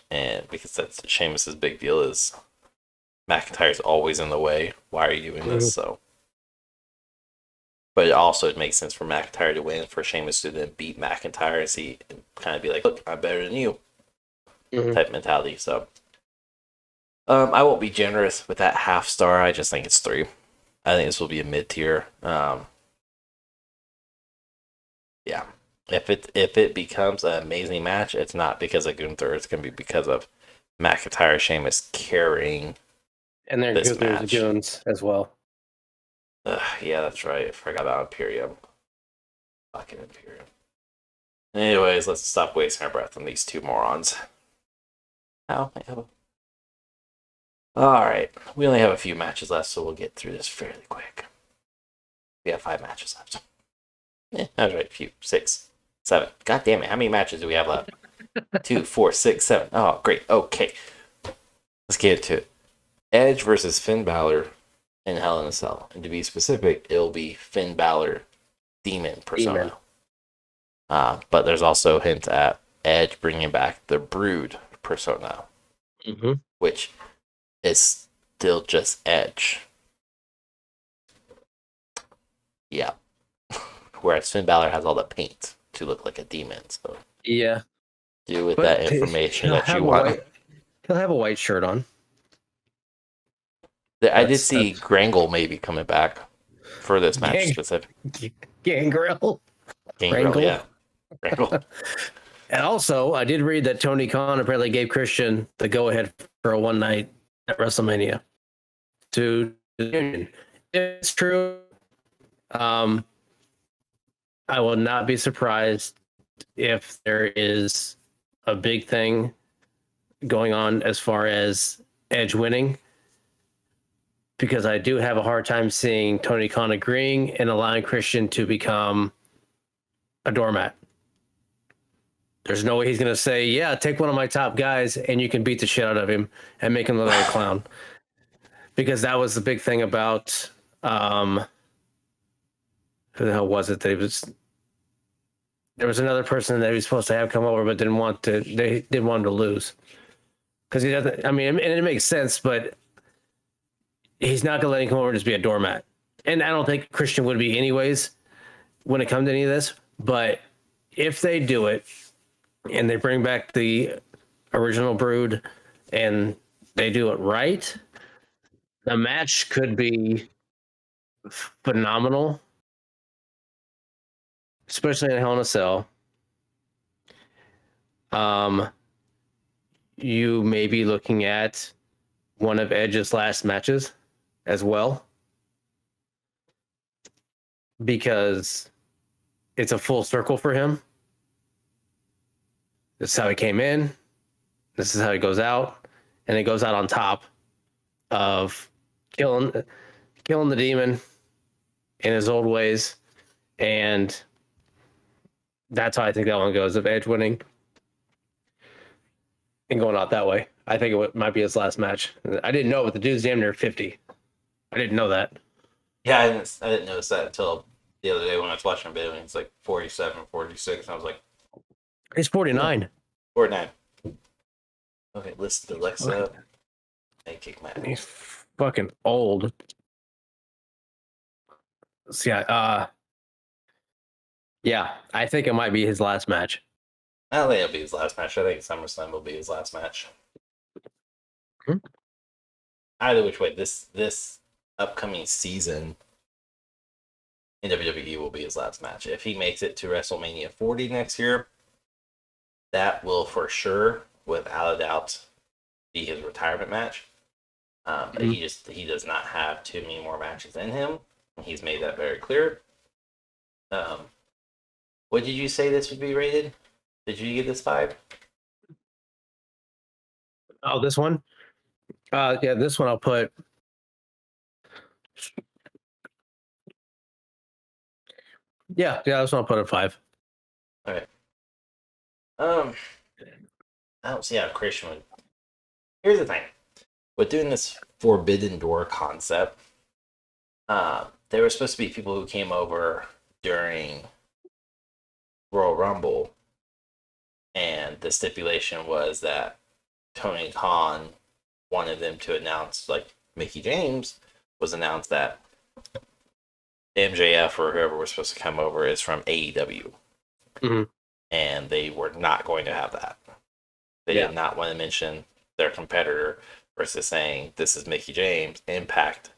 And because that's Sheamus's big deal is McIntyre's always in the way. Why are you doing this? So, but it makes sense for McIntyre to win, for Sheamus to then beat McIntyre and see and kind of be like, look, I'm better than you, type mentality. So, I won't be generous with that half star. I just think it's 3. I think this will be a mid tier. Yeah. If it becomes an amazing match, it's not because of Gunther. It's going to be because of McIntyre, Sheamus carrying. And they're Gunther's goons as well. Yeah, that's right. I forgot about Imperium. Fucking Imperium. Anyways, let's stop wasting our breath on these two morons. Alright. We only have a few matches left, so we'll get through this fairly quick. We have 5 matches left. Yeah, I was right. A few. 6, 7. God damn it. How many matches do we have left? 2, 4, 6, 7. Oh, great. Okay. Let's get into it. Edge versus Finn Balor in Hell in a Cell. And to be specific, it'll be Finn Balor Demon persona. But there's also hints at Edge bringing back the Brood persona, which is still just Edge. Yeah. Whereas Finn Balor has all the paint to look like a demon. So yeah, do with that information that you want. He'll have a white shirt on. I did see Grangle maybe coming back for this match specific. Gangrel, yeah. Grangle. And also, I did read that Tony Khan apparently gave Christian the go-ahead for a one night at WrestleMania. To the union, it's true. I will not be surprised if there is a big thing going on as far as Edge winning, because I do have a hard time seeing Tony Khan agreeing and allowing Christian to become a doormat. There's no way he's going to say, yeah, take one of my top guys and you can beat the shit out of him and make him look like a clown. Because that was the big thing about, who the hell was it? There was another person that he was supposed to have come over, but they didn't want him to lose. Because he doesn't, I mean, and it makes sense, but he's not going to let him come over and just be a doormat. And I don't think Christian would be anyways when it comes to any of this. But if they do it and they bring back the original Brood and they do it right, the match could be phenomenal, especially in Hell in a Cell. You may be looking at one of Edge's last matches as well, because it's a full circle for him. This is how he came in. This is how he goes out, and he goes out on top of killing the demon in his old ways, and that's how I think that one goes, of Edge winning and going out that way. I think it might be his last match. I didn't know, but the dude's damn near 50. I didn't know that. Yeah, I didn't notice that until the other day when I was watching a video, and it's like 47, 46, and I was like... He's 49. 49. Okay, listen to Alexa. Hey, kick my ass. He's fucking old. So yeah, I think it might be his last match. I don't think it'll be his last match. I think SummerSlam will be his last match. Either which way, this upcoming season in WWE will be his last match. If he makes it to WrestleMania 40 next year, that will for sure, without a doubt, be his retirement match. But he does not have too many more matches in him. He's made that very clear. What did you say this would be rated? Did you give this 5? Oh, this one? Yeah, this one I'll put... Yeah, this one I'll put at 5. All right. Um, I don't see how Christian would. Here's the thing: with doing this Forbidden Door concept, there were supposed to be people who came over during Royal Rumble, and the stipulation was that Tony Khan wanted them to announce, like Mickey James was announced that MJF or whoever was supposed to come over is from AEW. Mhm. And they were not going to have that. They Yeah. did not want to mention their competitor versus saying this is Mickey James, Impact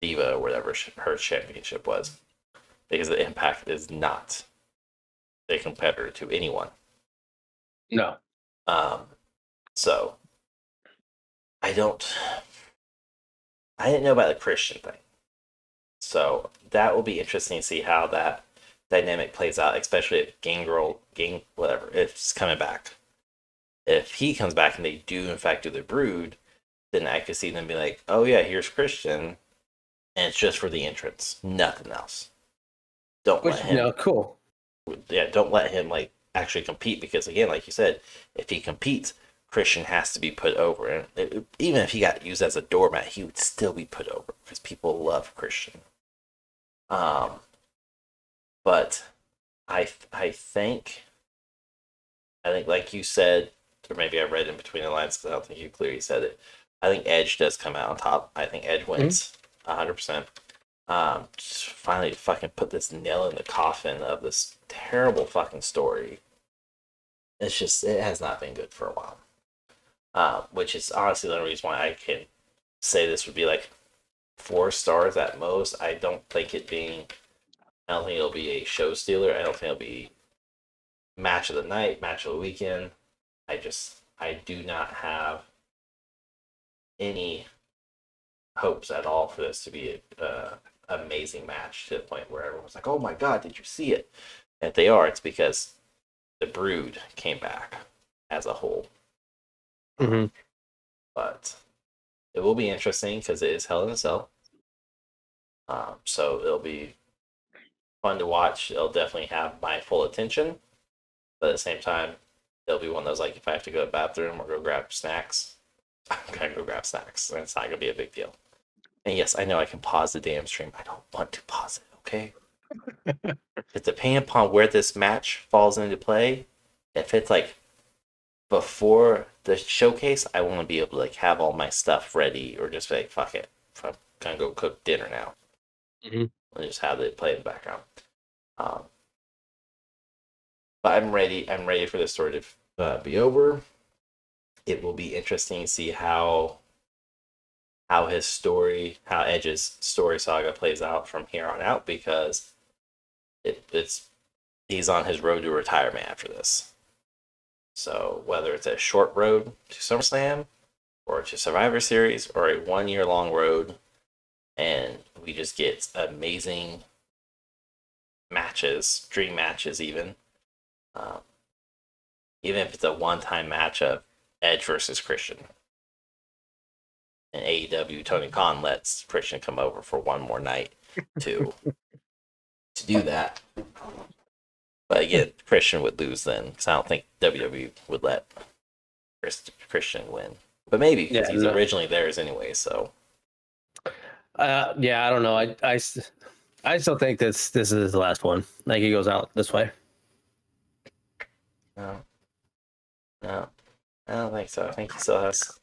Diva, or whatever her championship was, because the Impact is not a competitor to anyone. No. Um, so I don't. I didn't know about the Christian thing, so that will be interesting to see how that dynamic plays out, especially if Gang whatever, it's coming back. If he comes back and they do in fact do the Brood, then I could see them be like, "Oh yeah, here's Christian," and it's just for the entrance, nothing else. Don't let Which him, no, cool. yeah, don't let him like actually compete because again, like you said, if he competes, Christian has to be put over, and even if he got used as a doormat, he would still be put over because people love Christian. Um, but I think like you said, or maybe I read in between the lines because I don't think you clearly said it. I think Edge does come out on top. I think Edge wins 100%. Just finally fucking put this nail in the coffin of this terrible fucking story. It's just, it has not been good for a while. Which is honestly the only reason why I can say this would be like 4 stars at most. I don't think I don't think it'll be a show stealer. I don't think it'll be match of the night, match of the weekend. I do not have any hopes at all for this to be a amazing match to the point where everyone's like, "Oh my god, did you see it?" And if they are, it's because the Brood came back as a whole. Mm-hmm. But it will be interesting because it is Hell in a Cell. So it'll be fun to watch. It'll definitely have my full attention, but at the same time, it'll be one of those like if I have to go to the bathroom or go grab snacks, I'm gonna go grab snacks. And it's not gonna be a big deal. And yes, I know I can pause the damn stream. I don't want to pause it, okay? It's depending upon where this match falls into play. If it's like before the showcase, I want to be able to like have all my stuff ready or just be like, fuck it. I'm gonna go cook dinner now. Mm-hmm. And just have it play in the background. Um, but I'm ready. I'm ready for this story to be over. It will be interesting to see how Edge's story saga plays out from here on out because it's he's on his road to retirement after this. So whether it's a short road to SummerSlam or to Survivor Series or a 1 year long road, and we just get amazing matches, dream matches, um, even if it's a one time match of Edge versus Christian. And AEW Tony Khan lets Christian come over for one more night to do that. But again, Christian would lose then because I don't think WWE would let Christian win. But maybe because Yeah. he's No. originally theirs anyway. So Yeah. I don't know. I still think this is the last one. Like he goes out this way. no, no, I don't think so. I think he still has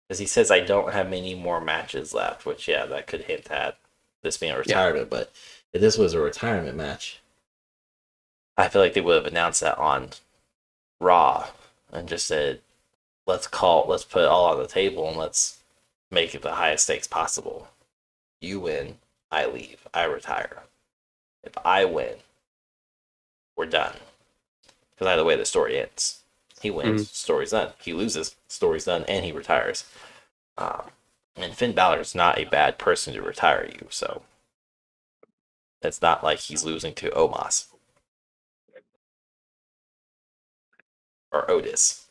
because he says I don't have many more matches left. Which yeah, that could hint at this being a Yeah. retirement. But if this was a retirement match, I feel like they would have announced that on Raw and just said let's put it all on the table and let's make it the highest stakes possible. You win, I leave, I retire. If I win, we're done. Because either way, the story ends. He wins, story's done. He loses, story's done, and he retires. And Finn Balor is not a bad person to retire you, so it's not like he's losing to Omos or Otis.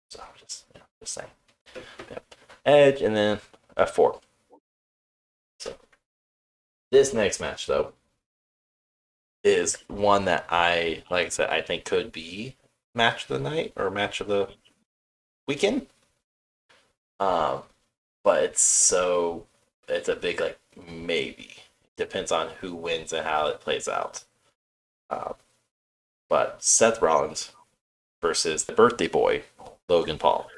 So just saying. Yep. Edge and then a 4. So this next match though, is one that like I said, I think could be match of the night or match of the weekend. Um, but it's a big like maybe. Depends on who wins and how it plays out. Uh, but Seth Rollins versus the birthday boy Logan Paul.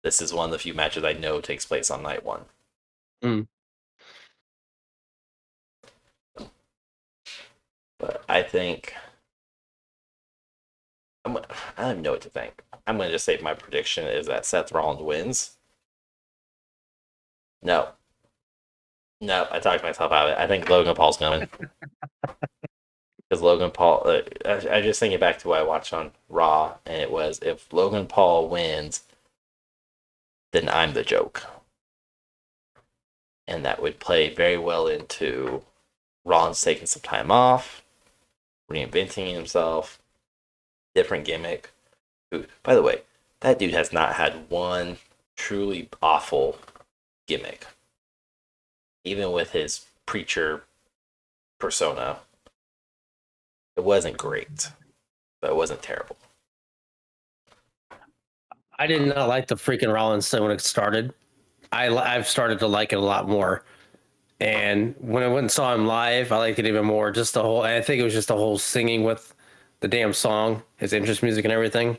This is one of the few matches I know takes place on night one. Mm. But I think I don't even know what to think. I'm going to just say my prediction is that Seth Rollins wins. No, no, I talked myself out of it. I think Logan Paul's going to win. Because Logan Paul, I just thinking back to what I watched on Raw, and it was if Logan Paul wins, then I'm the joke. And that would play very well into Rollins taking some time off, reinventing himself, different gimmick. Who, by the way, that dude has not had one truly awful gimmick. Even with his preacher persona, it wasn't great, but it wasn't terrible. I did not like the freaking Rollins thing when it started. I've started to like it a lot more. And when I went and saw him live, I liked it even more. Just the whole, I think it was just the whole singing with the damn song, his interest music and everything.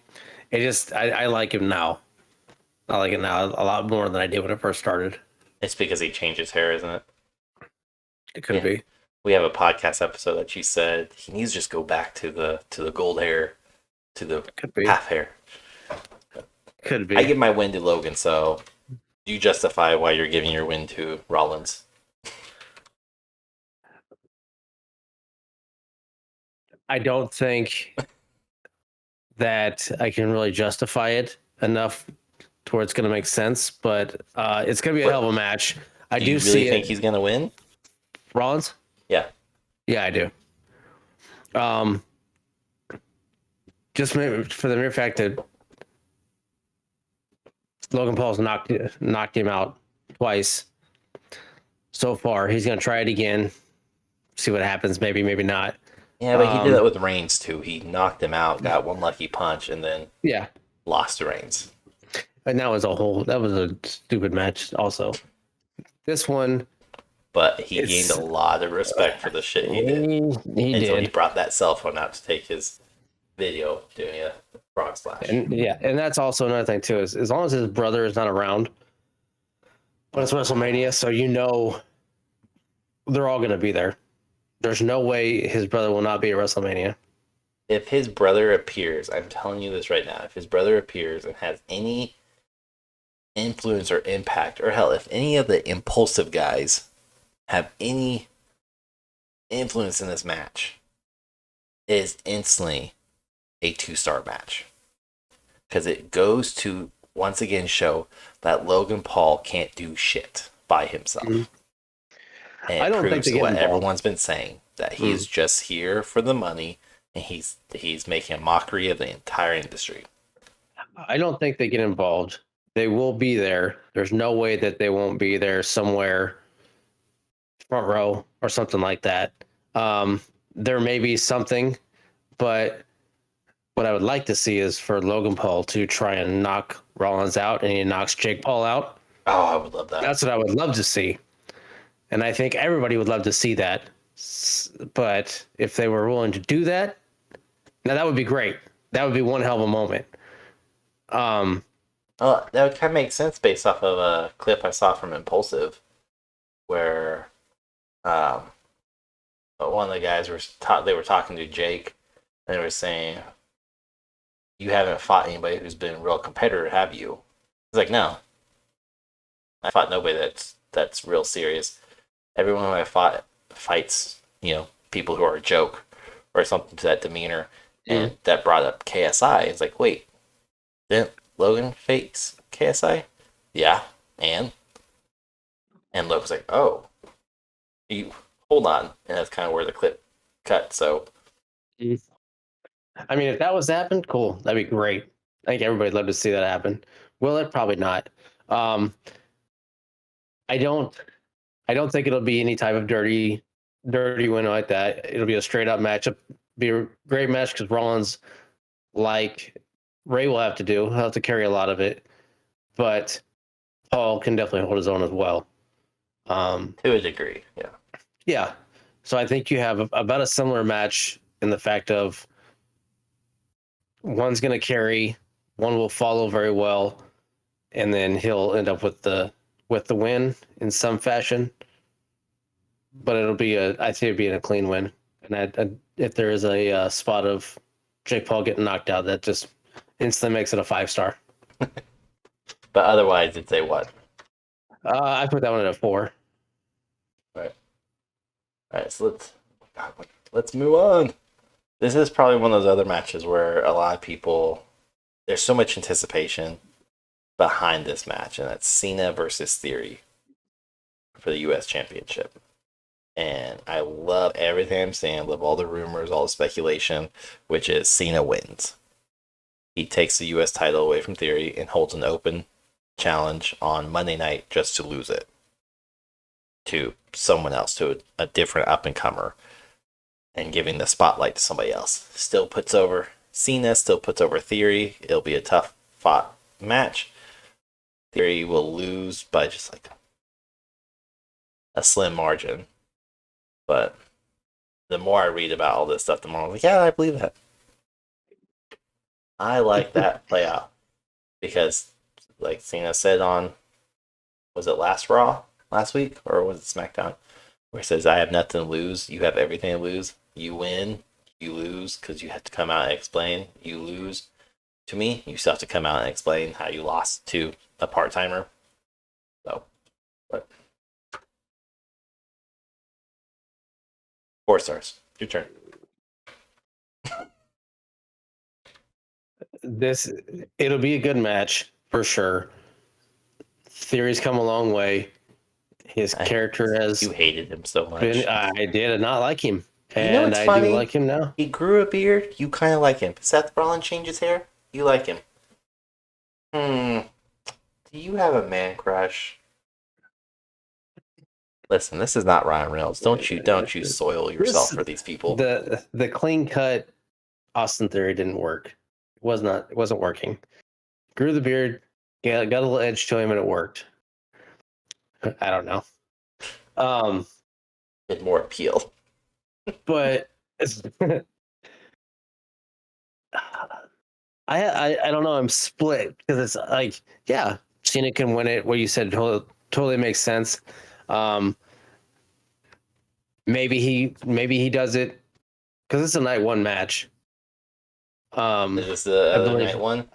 I like him now. I like it now a lot more than I did when it first started. It's because he changed his hair, isn't it? It could be. We have a podcast episode that she said he needs to just go back to the gold hair, to the half hair. Could be. I give my win to Logan, so you justify why you're giving your win to Rollins. I don't think that I can really justify it enough to where it's going to make sense, but it's going to be a hell of a match. I do really think he's going to win? Rollins? Yeah. Yeah, I do. Just for the mere fact that Logan Paul's knocked him out twice so far. He's going to try it again. See what happens. Maybe, maybe not. Yeah, but he did that with Reigns too. He knocked him out, got one lucky punch, and then lost to Reigns. And that was a stupid match also. This one. But he gained a lot of respect for the shit he did. Until he brought that cell phone out to take his video doing a frog splash. And that's also another thing too, is as long as his brother is not around, but it's WrestleMania, so they're all gonna be there. There's no way his brother will not be at WrestleMania. If his brother appears, I'm telling you this right now, if his brother appears and has any influence or impact, or hell, if any of the impulsive guys have any influence in this match, it is instantly a 2-star match. Because it goes to, once again, show that Logan Paul can't do shit by himself. Mm-hmm. And I don't proves what everyone's been saying, that he's just here for the money, and he's making a mockery of the entire industry. I don't think they get involved. They will be there. There's no way that they won't be there somewhere front row or something like that. There may be something, but what I would like to see is for Logan Paul to try and knock Rollins out, and he knocks Jake Paul out. Oh, I would love that. That's what I would love to see. And I think everybody would love to see that. But if they were willing to do that, now that would be great. That would be one hell of a moment. That would kind of make sense based off of a clip I saw from Impulsive, where one of the guys they were talking to Jake, and they were saying, "You haven't fought anybody who's been a real competitor, have you?" He's like, "No, I fought nobody that's real serious. Everyone who I fought fights, people who are a joke or something to that demeanor." And that brought up KSI. It's like, wait, didn't Logan face KSI? Yeah, and Logan's like, oh, you hold on, and that's kind of where the clip cut. So, I mean, if that was to happen, cool, that'd be great. I think everybody'd love to see that happen. Will it? Probably not. I don't think it'll be any type of dirty dirty win like that. It'll be a straight up matchup. Be a great match because Rollins, like Ray, will have to do. He'll have to carry a lot of it, but Paul can definitely hold his own as well. To a degree, yeah. Yeah. So I think you have about a similar match in the fact of one's going to carry, one will follow very well, and then he'll end up with the win in some fashion. But I'd say it'd be a clean win. And if there is a spot of Jake Paul getting knocked out, that just instantly makes it a 5-star. But otherwise, it's a what? I put that one at a 4. All right, so let's move on. This is probably one of those other matches where a lot of people, there's so much anticipation behind this match, and that's Cena versus Theory for the U.S. Championship. And I love everything I'm seeing. I love all the rumors, all the speculation, which is Cena wins. He takes the U.S. title away from Theory and holds an open challenge on Monday night just to lose it to someone else, to a different up-and-comer, and giving the spotlight to somebody else. Still puts over Cena, still puts over Theory. It'll be a tough fought match. Theory will lose by just like a slim margin. But the more I read about all this stuff, the more I'm like, yeah, I believe that. I like that play out. Because, like Cena said on, was it last week? Or was it SmackDown? Where he says, I have nothing to lose. You have everything to lose. You win. You lose because you have to come out and explain. You lose to me. You still have to come out and explain how you lost to a part-timer. So, but 4 stars. Your turn. It'll be a good match for sure. Theory's come a long way. His character has. You hated him so much. I did not like him, and I funny? do like him now. He grew a beard. You kind of like him. Seth Rollins changed his hair. You like him. Do you have a man crush? Listen, this is not Ryan Reynolds. Don't you soil yourself for these people. The clean cut Austin Theory didn't work. It wasn't working. Grew the beard, got a little edge to him, and it worked. I don't know. With more appeal. But I don't know. I'm split because it's like, yeah, Cena can win it. What you said totally makes sense. Maybe he does it because it's a night one match. Is this the other night one?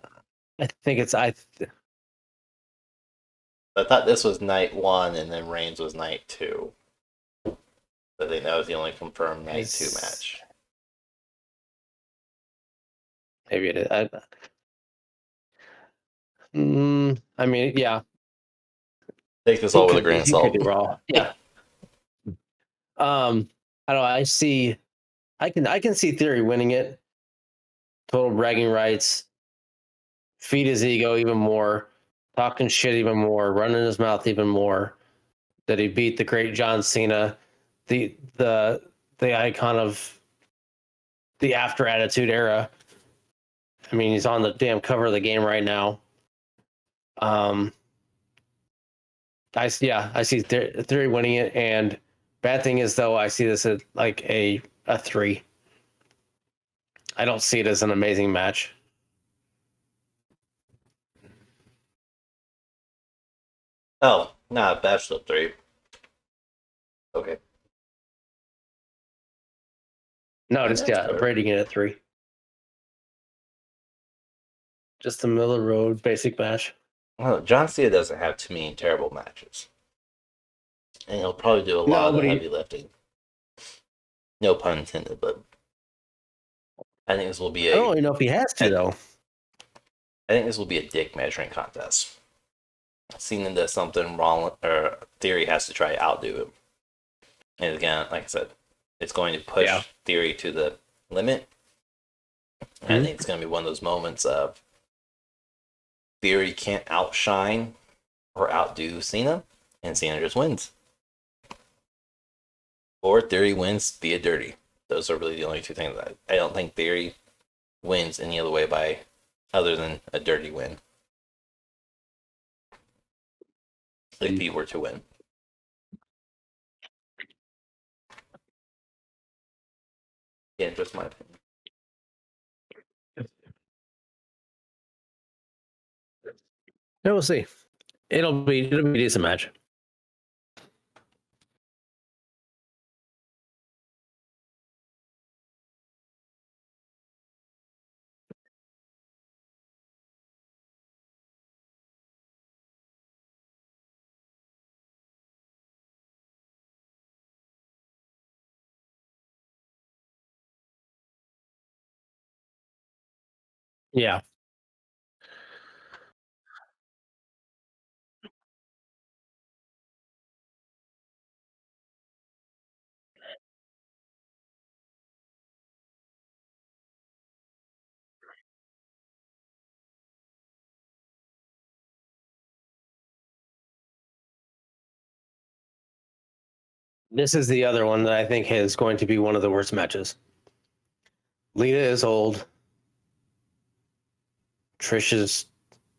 I think it's I thought this was night 1 and then Reigns was night 2. I think that was the only confirmed night 2 match. Maybe it is. I mean, yeah. Take this all with a grain of salt. Yeah. I don't know. I can see Theory winning it. Total bragging rights. Feed his ego even more. Talking shit even more. Running his mouth even more. That he beat the great John Cena, the icon of the After Attitude Era. I mean, he's on the damn cover of the game right now. I see Theory winning it, and bad thing is though I see this as like a 3. I don't see it as an amazing match. Oh, nah, Bachelor 3. Okay. No, just rating it at 3. Just the middle of the road basic match. Well, John Cena doesn't have too many terrible matches. And he'll probably do a lot of the heavy lifting. No pun intended, but I think this will be I don't even know if he has to, though. I think this will be a dick measuring contest. Cena does something wrong, or Theory has to try to outdo him. And again, like I said, it's going to push Theory to the limit. Mm-hmm. I think it's going to be one of those moments of Theory can't outshine or outdo Cena, and Cena just wins. Or Theory wins via dirty. Those are really the only two things. I don't think Theory wins any other way by other than a dirty win. If he were to win. Yeah, just my opinion. Yeah, we'll see. It'll be a decent match. Yeah. This is the other one that I think is going to be one of the worst matches. Lita is old. Trish is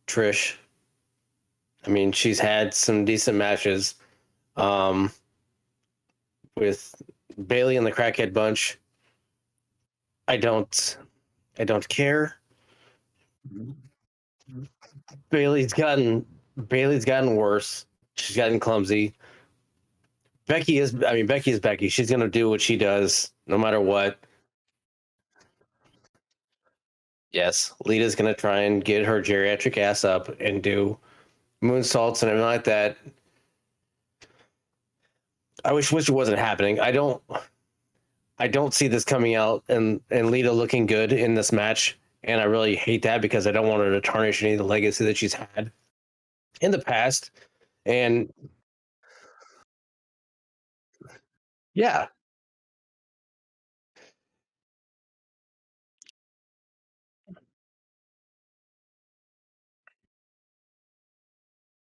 Trish. I mean, she's had some decent matches with Bailey and the Crackhead Bunch. I don't care. Bailey's gotten worse. She's gotten clumsy. Becky is Becky. She's gonna do what she does no matter what. Yes, Lita's gonna try and get her geriatric ass up and do moonsaults and everything like that. I wish it wasn't happening. I don't see this coming out and Lita looking good in this match, and I really hate that because I don't want her to tarnish any of the legacy that she's had in the past. And yeah,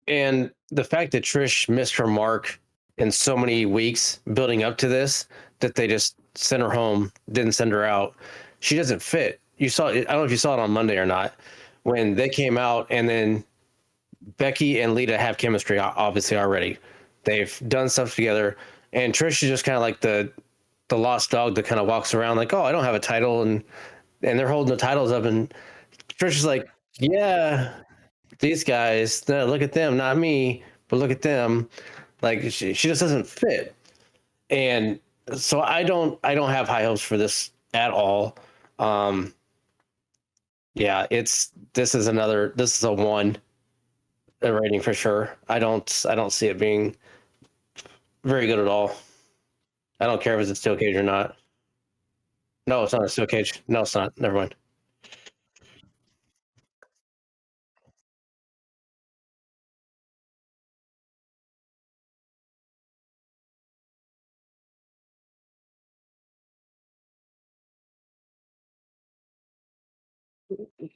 and the fact that Trish missed her mark in so many weeks building up to this, that they just sent her home, didn't send her out. She doesn't fit. You saw it, I don't know if you saw it on Monday or not, when they came out, and then Becky and Lita have chemistry obviously already. They've done stuff together, and Trish is just kind of like the lost dog that kind of walks around like, oh, I don't have a title, and they're holding the titles up, and Trish is like, yeah, these guys, no, look at them, not me, but look at them. Like she just doesn't fit, and so I don't have high hopes for this at all. Um, yeah, this is a one a rating for sure. I don't see it being very good at all. I don't care if it's a steel cage or not. No, it's not a steel cage. No, it's not. Never mind.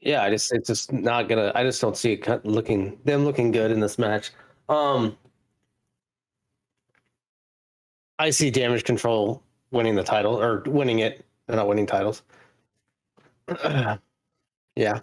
Yeah, it's just not gonna. I just don't see it looking good in this match. Um, I see Damage Control winning the title or winning it. They're not winning titles. Yeah,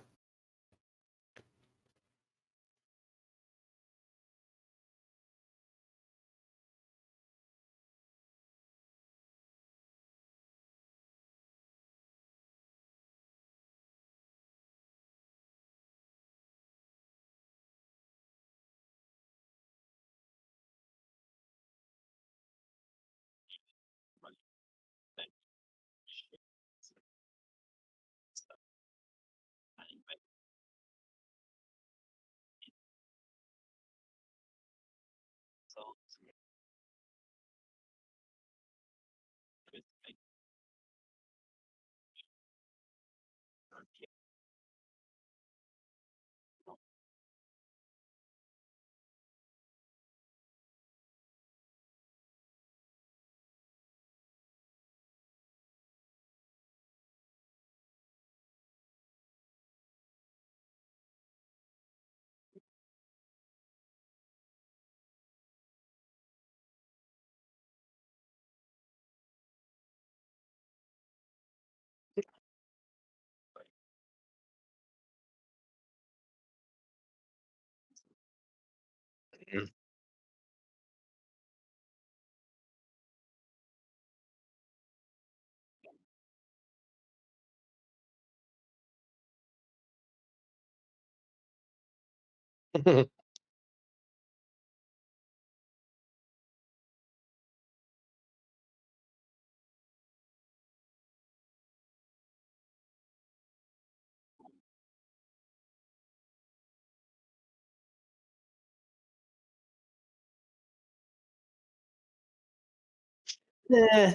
Eh,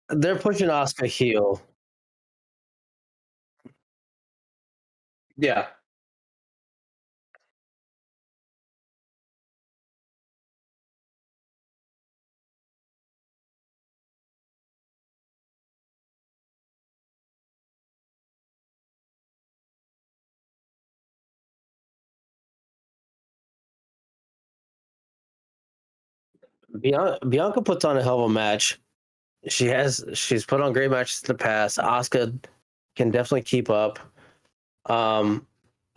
they're pushing Asuka heel. Yeah. Bianca puts on a hell of a match. She's put on great matches in the past. Asuka can definitely keep up. Um,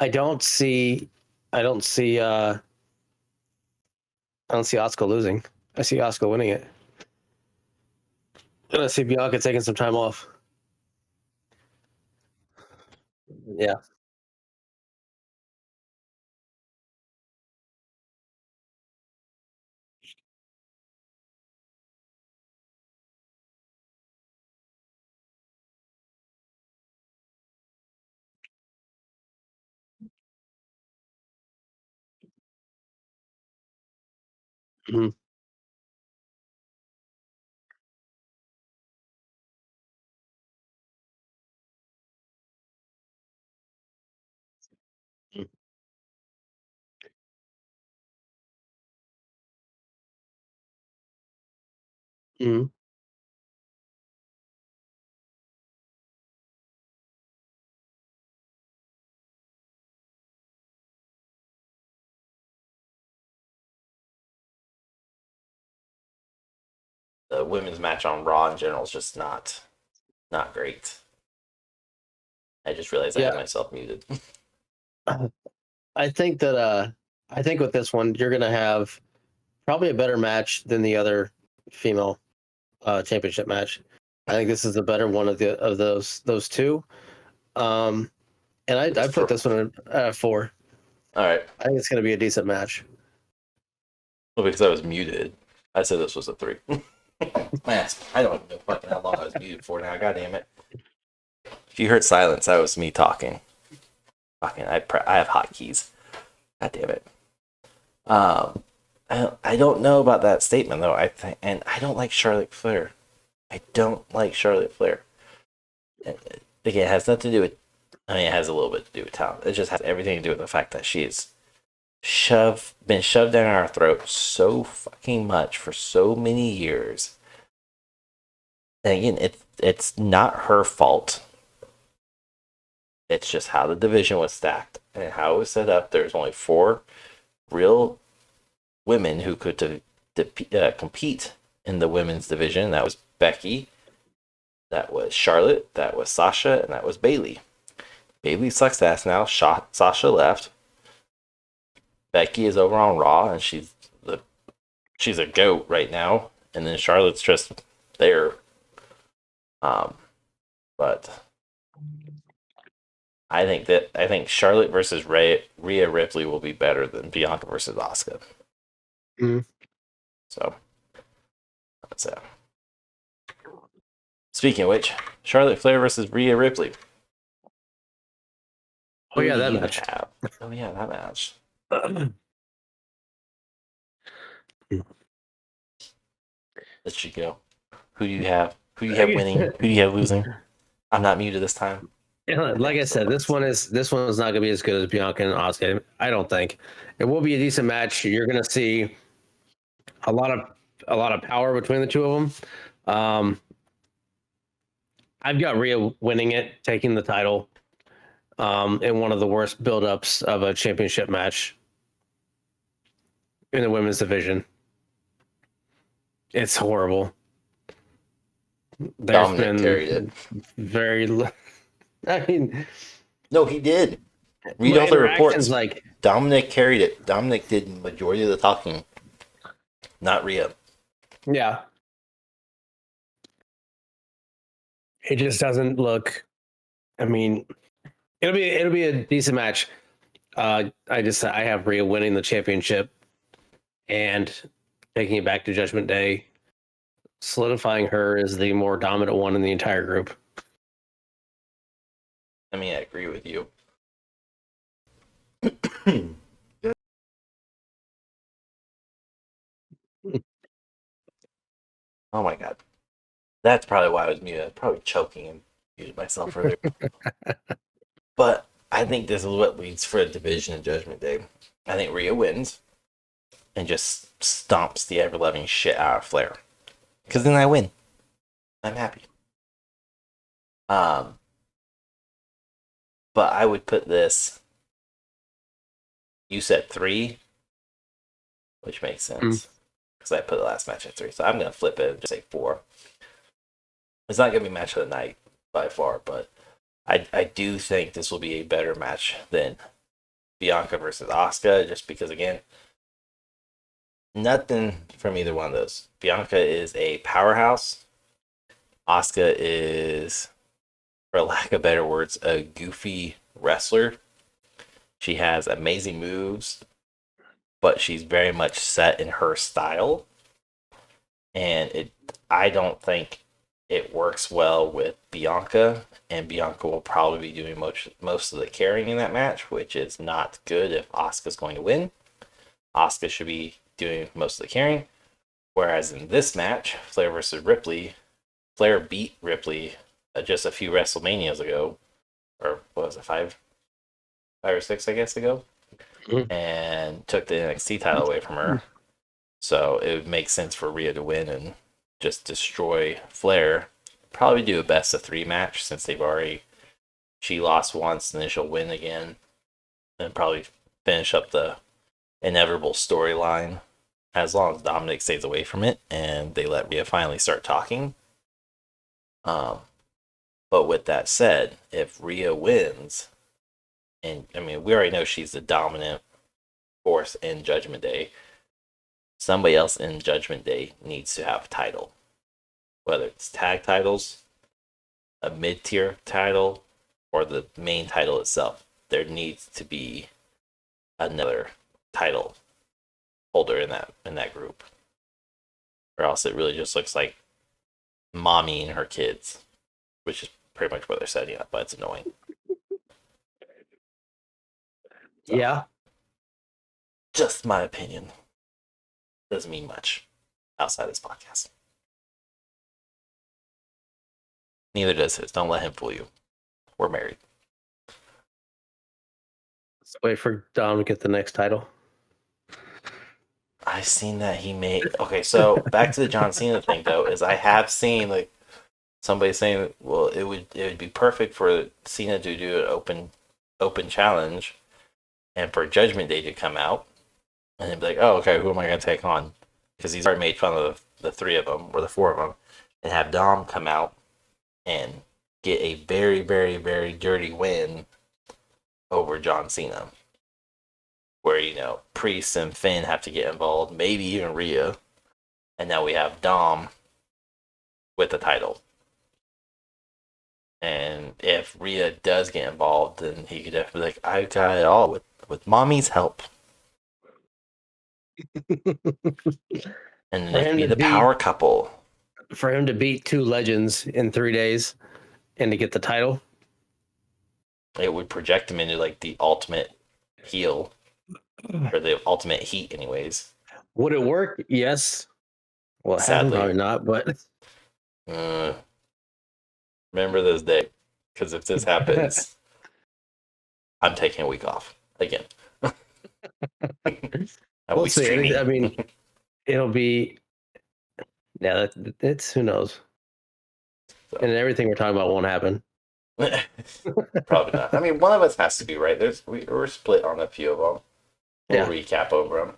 I don't see I don't see I don't see Asuka losing. I see Asuka winning it. And I see Bianca taking some time off. Yeah. Mhm. Mhm. The women's match on Raw in general is just not great. I just realized I had Yeah. myself muted. I think that I think with this one you're gonna have probably a better match than the other female championship match. I think this is the better one of those two. Um, and I put this one at a 4. All right. I think it's going to be a decent match. Well, because I was muted, I said this was a 3. Man, I don't even know fucking how long I was muted for now. God damn it. If you heard silence, that was me talking. Fucking, I have hotkeys. God damn it. I don't know about that statement though. I think, and I don't like Charlotte Flair. I don't like Charlotte Flair. Again, it has nothing to do with. I mean, it has a little bit to do with talent. It just has everything to do with the fact that she is been shoved down our throat so fucking much for so many years. And again, it's not her fault. It's just how the division was stacked and how it was set up. There's only 4 real women who could compete in the women's division. That was Becky, that was Charlotte, that was Sasha, and that was Bayley. Bayley sucks ass now. Sasha left. Becky is over on Raw, and she's a goat right now. And then Charlotte's just there. But I think Charlotte versus Rhea Ripley will be better than Bianca versus Asuka. Mm-hmm. So that's it. Speaking of which, Charlotte Flair versus Rhea Ripley. Oh yeah, that match. Oh yeah, that match. Let's you go. Who do you have? Who do you have winning? Who do you have losing? I'm not muted this time. Like I said, this one is not going to be as good as Bianca and Asuka. I don't think it will be a decent match. You're going to see a lot of power between the two of them. I've got Rhea winning it, taking the title in one of the worst build-ups of a championship match in the women's division. It's horrible. There's Dominic been Terry did. very. I mean, No, he did. Read all the reports. Like, Dominic carried it. Dominic did majority of the talking, not Rhea. yeah, it just doesn't look. I mean, it'll be a decent match. I have Rhea winning the championship and taking it back to Judgment Day, solidifying her as the more dominant one in the entire group. I mean, I agree with you. Oh my god. That's probably why I was muted. I was probably choking and muted myself earlier. But I think this is what leads for a division in Judgment Day. I think Rhea wins and just stomps the ever loving shit out of Flair. Because then I win. I'm happy. But I would put this. You said 3, which makes sense. Because I put the last match at 3. So I'm going to flip it and just say 4. It's not going to be match of the night by far, but I do think this will be a better match than Bianca versus Asuka, just because, again, nothing from either one of those. Bianca is a powerhouse. Asuka is, for lack of better words, a goofy wrestler. She has amazing moves, but she's very much set in her style. And I don't think it works well with Bianca, and Bianca will probably be doing most of the carrying in that match, which is not good if Asuka's going to win. Asuka should be doing most of the carrying, whereas in this match, Flair versus Ripley, Flair beat Ripley just a few WrestleManias ago, or what was it, 5 or 6, I guess, ago, and took the NXT title away from her. So it would make sense for Rhea to win and just destroy Flair. Probably do a best of 3 match, since she lost once and then she'll win again, and probably finish up the inevitable storyline, as long as Dominic stays away from it and they let Rhea finally start talking. But with that said, if Rhea wins, and I mean, we already know she's the dominant force in Judgment Day, somebody else in Judgment Day needs to have a title. Whether it's tag titles, a mid-tier title, or the main title itself. There needs to be another title holder in that group. Or else it really just looks like mommy and her kids, which is pretty much what they're setting up, but it's annoying. So, yeah. Just my opinion. Doesn't mean much outside this podcast. Neither does his. Don't let him fool you. We're married. Let's wait for Dom to get the next title. I've seen that he made. Okay, so back to the John Cena thing though, is I have seen like somebody saying, well, it would be perfect for Cena to do an open challenge, and for Judgment Day to come out, and then be like, oh, okay, who am I going to take on? Because he's already made fun of the 3 of them or the 4 of them, and have Dom come out and get a very, very, very dirty win over John Cena, where, you know, Priest and Finn have to get involved, maybe even Rhea, and now we have Dom with the title. And if Rhea does get involved, then he could definitely be like, I got it all with mommy's help. And then they could be the power couple. For him to beat 2 legends in 3 days and to get the title, it would project him into like the ultimate heel, or the ultimate heat anyways. Would it work? Yes. Well, sadly, probably not, but remember this day, because if this happens, I'm taking a week off again. We'll see. I mean, it'll be, yeah, it's who knows. So. And everything we're talking about won't happen. Probably not. I mean, one of us has to be right. We're split on a few of them. We'll recap over them.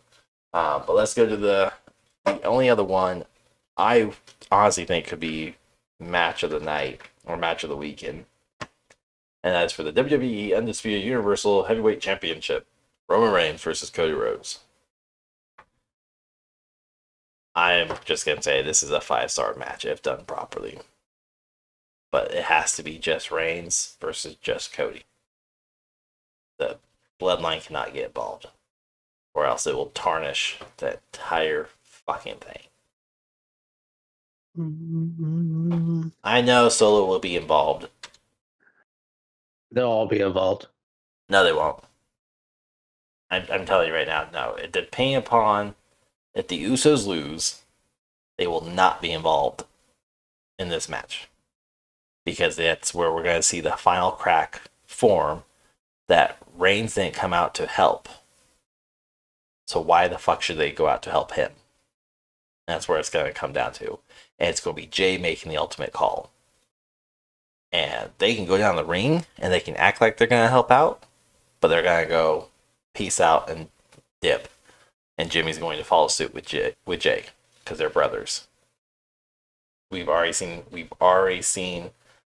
But let's go to the only other one I honestly think could be match of the night or match of the weekend. And that's for the WWE Undisputed Universal Heavyweight Championship. Roman Reigns versus Cody Rhodes. I'm just going to say this is a 5-star match if done properly. But it has to be just Reigns versus just Cody. The Bloodline cannot get involved, or else it will tarnish the entire fucking thing. I know Solo will be involved. They'll all be involved. No, they won't. I'm telling you right now, no. Depending upon if the Usos lose, they will not be involved in this match. Because that's where we're going to see the final crack form that Reigns didn't come out to help. So why the fuck should they go out to help him? That's where it's going to come down to. And it's going to be Jay making the ultimate call. And they can go down the ring and they can act like they're going to help out, but they're going to go peace out and dip. And Jimmy's going to follow suit with Jay because they're brothers. We've already seen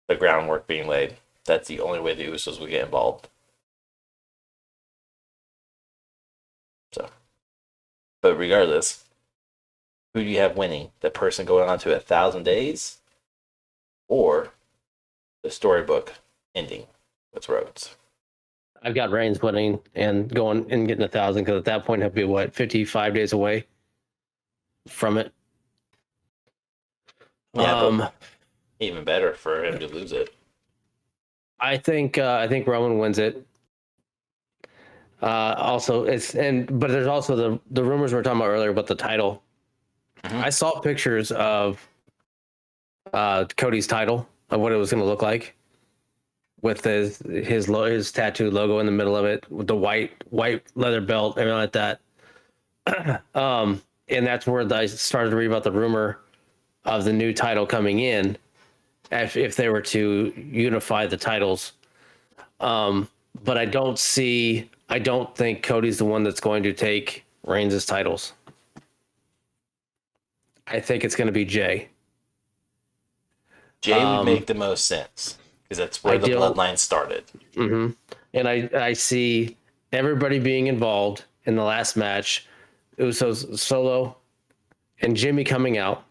the groundwork being laid. That's the only way the Usos will get involved. So, but regardless, who do you have winning? The person going on to 1,000 days, or the storybook ending with Rhodes? I've got Reigns winning and going and getting 1,000 because at that point he'll be 55 days away from it. Yeah, but even better for him to lose it. I think Roman wins it. Also, but there's also the rumors we were talking about earlier about the title. Mm-hmm. I saw pictures of Cody's title of what it was going to look like, with his tattoo logo in the middle of it, with the white leather belt, everything like that. And that's where I started to read about the rumor of the new title coming in, if they were to unify the titles. But I don't think Cody's the one that's going to take Reigns' titles. I think it's going to be Jay. Jay would make the most sense because that's where the bloodline started. Mm-hmm. And I see everybody being involved in the last match. Usos, Solo, and Jimmy coming out.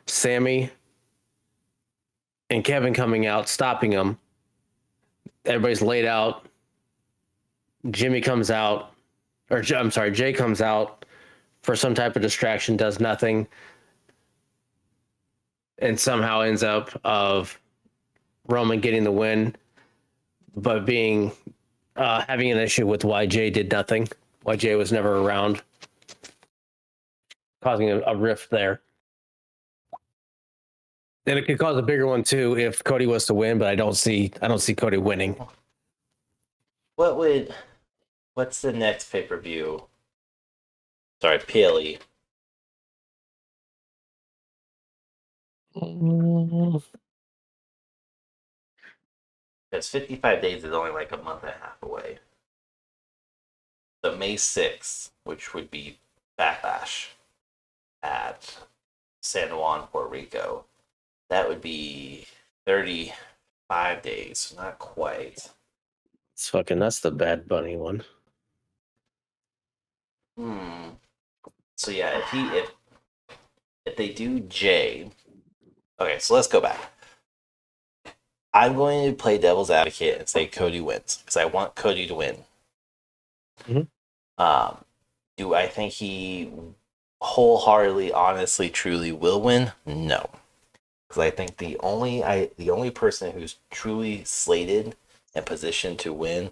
Sami and Kevin coming out, stopping them. Everybody's laid out. Jay comes out for some type of distraction, does nothing, and somehow ends up of Roman getting the win, but being having an issue with why Jay did nothing, why Jay was never around, causing a rift there. And it could cause a bigger one too if Cody was to win, but I don't see Cody winning. What's the next pay-per-view? Sorry, PLE. Because 55 days is only like a month and a half away. So May 6th, which would be Backlash at San Juan, Puerto Rico, that would be 35 days. Not quite. That's the Bad Bunny one. So yeah, if they do Jay, okay, so let's go back. I'm going to play devil's advocate and say Cody wins because I want Cody to win. Mm-hmm. Do I think he wholeheartedly, honestly, truly will win? No, because I think the only person who's truly slated and positioned to win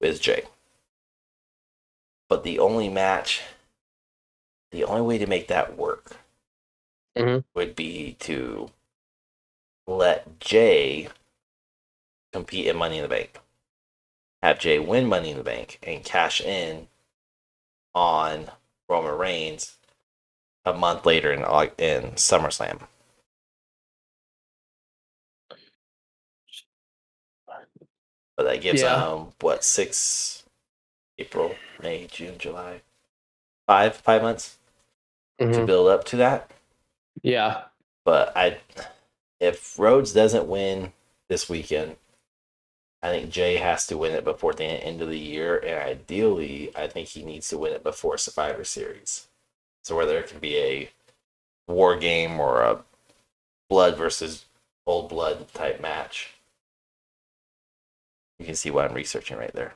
is Jay. But the only way to make that work would be to let Jay compete in Money in the Bank. Have Jay win Money in the Bank and cash in on Roman Reigns a month later in SummerSlam. But that gives 6 April, May, June, July. 5 months to build up to that. Yeah. But if Rhodes doesn't win this weekend, I think Jay has to win it before the end of the year, and ideally, I think he needs to win it before Survivor Series. So whether it can be a war game or a blood versus old blood type match. You can see what I'm researching right there.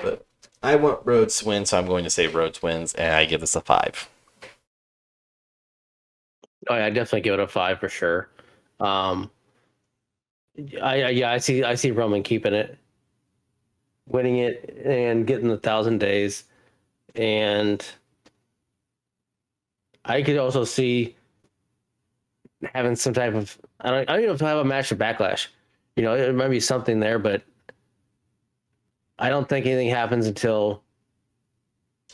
But I want Rhodes to win, so I'm going to say Rhodes wins, and I give this a 5. Oh, yeah, I definitely give it a 5 for sure. I see Roman keeping it, winning it, and getting the 1,000 days, and I could also see having some type of I don't even know if I have a match of Backlash. You know, it might be something there, but I don't think anything happens until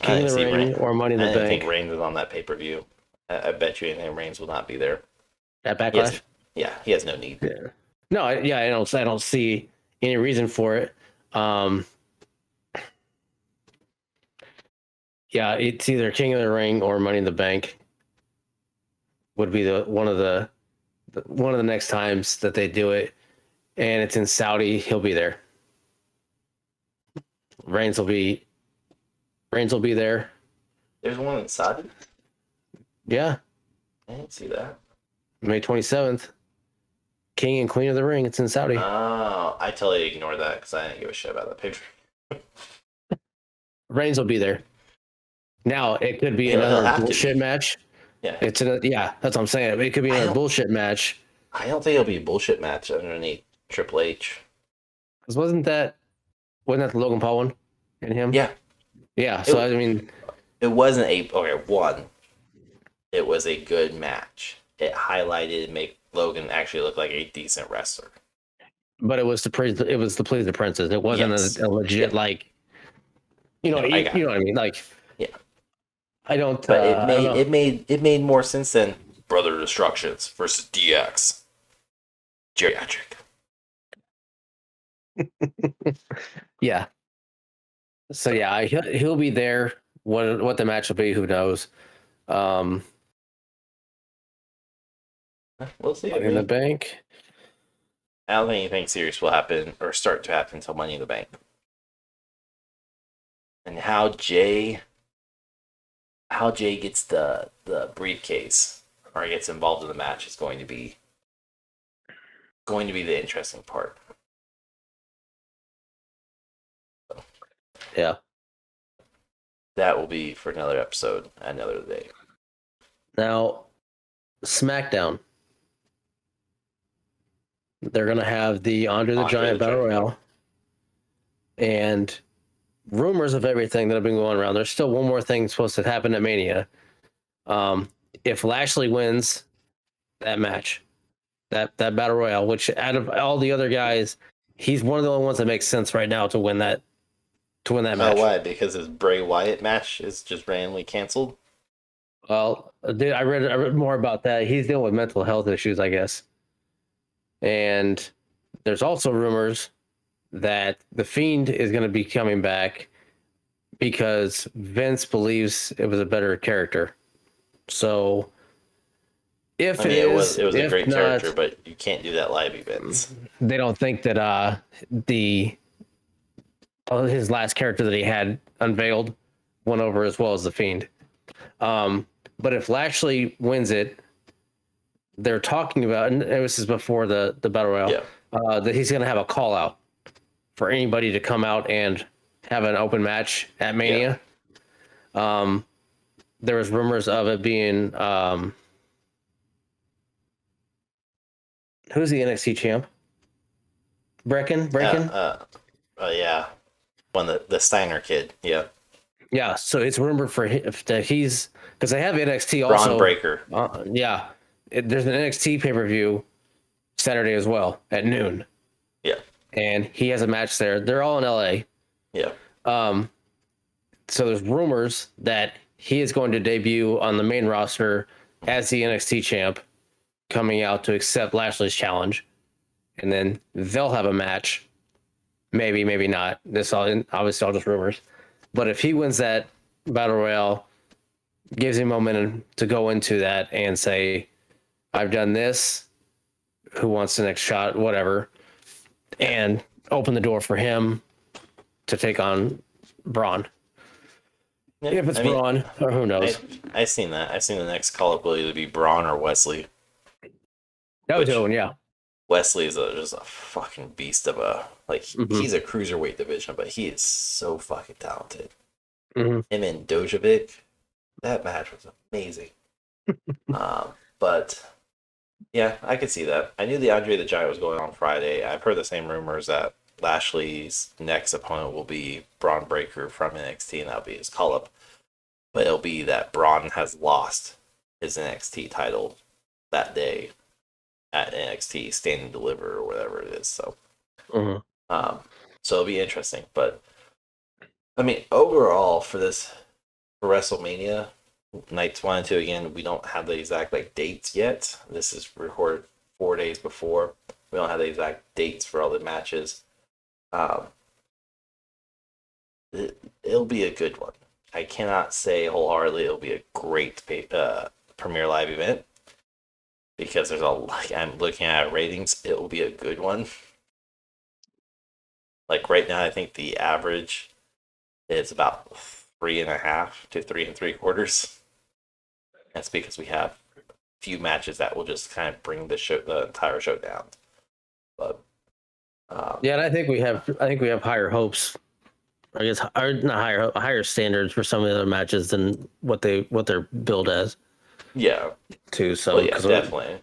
King of the Ring or Money in the Bank. I think Reigns is on that pay-per-view. I bet you anything Reigns will not be there. At Backlash? He has no need. Yeah. No, I don't see any reason for it. Yeah, it's either King of the Ring or Money in the Bank would be one of the next times that they do it, and it's in Saudi. He'll be there. Reigns will be there. There's one in Saudi? Yeah. I didn't see that. May 27th. King and Queen of the Ring. It's in Saudi. Oh, I totally ignored that because I didn't give a shit about that picture. Reigns will be there. Now, it could be another bullshit match. Yeah. That's what I'm saying. It could be another bullshit match. I don't think it'll be a bullshit match underneath Triple H. Because wasn't that the Logan Paul one and him? Yeah. Yeah. So it wasn't it was a good match. It highlighted and made Logan actually look like a decent wrestler. But it was to please the princess. It wasn't a legit you know what I mean? Like, yeah. I don't. But it made more sense than Brother Destructions versus DX. Geriatric. Yeah. So yeah, he'll be there. What the match will be, who knows? We'll see. Money in the Bank. I don't think anything serious will happen or start to happen until Money in the Bank. And how Jay gets the briefcase or gets involved in the match is going to be the interesting part. So, yeah. That will be for another episode, another day. Now, SmackDown. They're going to have the Andre the Giant Battle Royale. And rumors of everything that have been going around. There's still one more thing supposed to happen at Mania. If Lashley wins that match, that Battle Royale, which out of all the other guys, he's one of the only ones that makes sense right now to win that match. Oh, why? Because his Bray Wyatt match is just randomly canceled? Well, dude, I read more about that. He's dealing with mental health issues, I guess. And there's also rumors that The Fiend is going to be coming back because Vince believes it was a better character. So, it was a great character, but you can't do that live, Vince. They don't think that his last character that he had unveiled went over as well as The Fiend. But if Lashley wins it, they're talking about, and this is before the Battle Royale, that he's going to have a call out for anybody to come out and have an open match at Mania. Yeah. There was rumors of it being who's the NXT champ? Brecken? Yeah. The Steiner kid. Yeah. Yeah. So it's rumored that he's because they have NXT also. Braun Breaker. Yeah. There's an NXT pay-per-view Saturday as well at noon. Yeah. And he has a match there. They're all in LA. Yeah. So there's rumors that he is going to debut on the main roster as the NXT champ, coming out to accept Lashley's challenge. And then they'll have a match. Maybe, maybe not. This obviously all just rumors. But if he wins that Battle Royale, gives him momentum to go into that and say, I've done this. Who wants the next shot? Whatever, and open the door for him to take on Braun. Yeah, If it's I mean, Braun, or who knows? I seen that. I seen the next call up will either be Braun or Wesley. That was Which Owen, yeah. Wesley is just a fucking beast of a like. Mm-hmm. He's a cruiserweight division, but he is so fucking talented. Mm-hmm. Him and Dojovic, that match was amazing. But yeah, I could see that. I knew the Andre the Giant was going on Friday. I've heard the same rumors that Lashley's next opponent will be Braun Breaker from NXT, and that'll be his call up. But it'll be that Braun has lost his NXT title that day at NXT Stand and Deliver or whatever it is. So, so it'll be interesting. But I mean, overall for for WrestleMania nights 1 and 2, again, we don't have the exact dates yet. This is recorded 4 days before. We don't have the exact dates for all the matches. It'll be a good one. I cannot say wholeheartedly it'll be a great premiere live event because I'm looking at ratings. It will be a good one. Like right now, I think the average is about 3.5 to 3 3/4. That's because we have a few matches that will just kind of bring the entire show down. But yeah, and I think we have higher hopes. I guess, or not higher standards for some of the other matches than what they're billed as. Yeah. Too. So well, yeah, definitely.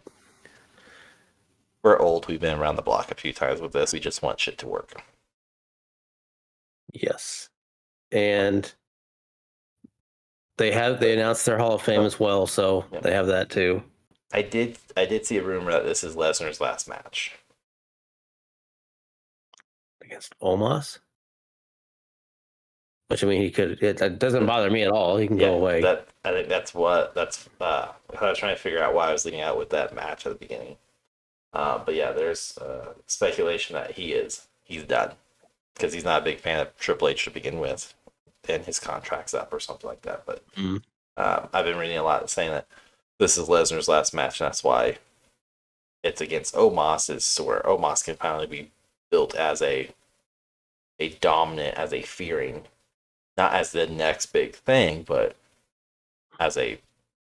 We're old. We've been around the block a few times with this. We just want shit to work. Yes, and they announced their Hall of Fame as well, so they have that too. I did see a rumor that this is Lesnar's last match against Omos. Which, I mean, he could. It doesn't bother me at all. He can go away. I think that's I was trying to figure out why I was leading out with that match at the beginning. But yeah, there's speculation that he's done because he's not a big fan of Triple H to begin with, and his contract's up or something like that. But I've been reading a lot saying that this is Lesnar's last match, and that's why it's against Omos, is so where Omos can finally be built as a dominant, as a fearing. Not as the next big thing, but as a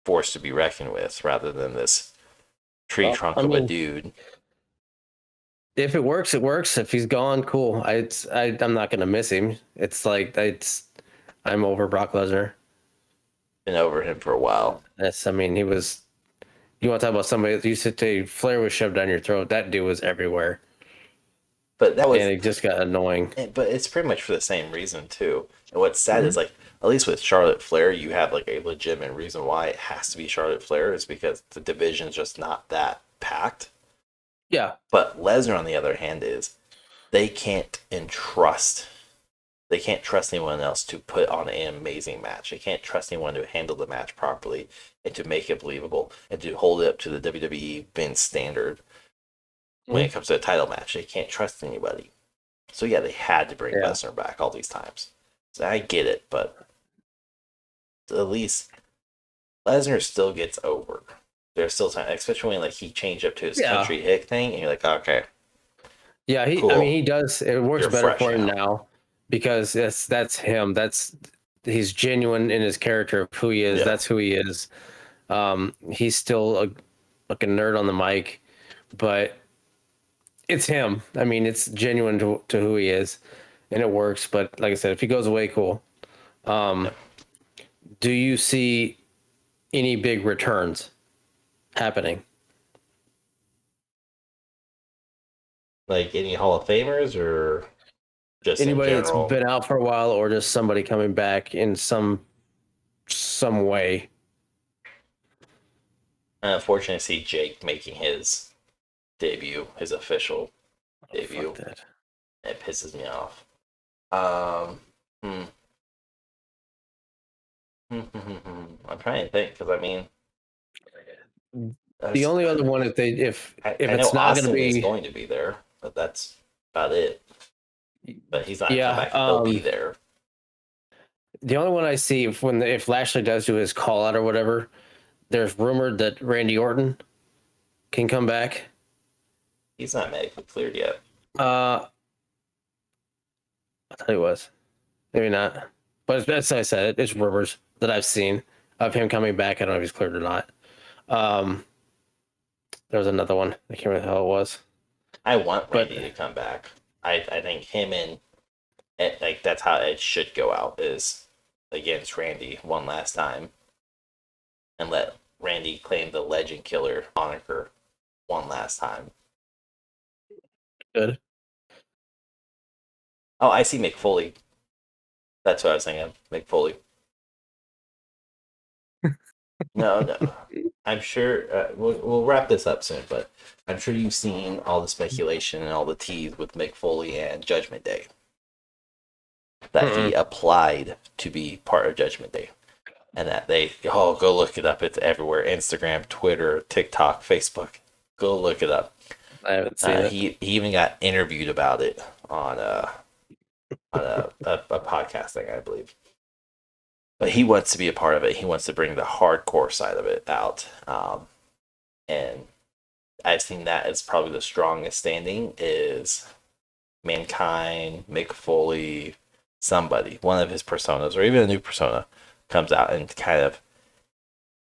force to be reckoned with, rather than this tree trunk of a dude. If it works, it works. If he's gone, cool. I'm not gonna miss him. It's like I'm over Brock Lesnar. Been over him for a while. Yes, I mean he was. You want to talk about somebody that used to say Flair was shoved down your throat? That dude was everywhere. But that was, and it just got annoying. But it's pretty much for the same reason too. And what's sad is at least with Charlotte Flair, you have a legitimate reason why it has to be Charlotte Flair is because the division's just not that packed. Yeah. But Lesnar, on the other hand, is they can't trust anyone else to put on an amazing match. They can't trust anyone to handle the match properly and to make it believable and to hold it up to the WWE Vince standard. When it comes to a title match, they can't trust anybody. So yeah, they had to bring Lesnar back all these times. So I get it, but at least Lesnar still gets over. There's still time, especially when he changed up to his country hick thing, and you're like, okay. Yeah, cool. I mean, he does. It works better for him now because that's him. He's genuine in his character of who he is. Yeah. That's who he is. He's still a nerd on the mic, but it's him. I mean, it's genuine to who he is, and it works. But like I said, if he goes away, cool. Do you see any big returns happening? Like any Hall of Famers or just anybody that's been out for a while or just somebody coming back in some way? Unfortunately, I see Jake making his debut, his official debut. It pisses me off. I'm trying to think because I mean, the only other one if it's not going to be, is going to be there, but that's about it. But he's not coming back. He'll be there. The only one I see if Lashley does do his call out or whatever, there's rumored that Randy Orton can come back. He's not medically cleared yet. I thought he was. Maybe not. But that's what I said. It's rumors that I've seen of him coming back. I don't know if he's cleared or not. There was another one. I can't remember how it was. I want Randy to come back. I think him and like that's how it should go out is against Randy one last time, and let Randy claim the Legend Killer moniker one last time. Good. Oh, I see Mick Foley. That's what I was thinking. Mick Foley. No. I'm sure we'll wrap this up soon, but I'm sure you've seen all the speculation and all the tease with Mick Foley and Judgment Day. That he applied to be part of Judgment Day. And that go look it up. It's everywhere. Instagram, Twitter, TikTok, Facebook. Go look it up. I haven't seen it. He even got interviewed about it on a podcast thing, I believe. But he wants to be a part of it. He wants to bring the hardcore side of it out. And I've seen that as probably the strongest standing is Mankind, Mick Foley, somebody, one of his personas, or even a new persona, comes out and kind of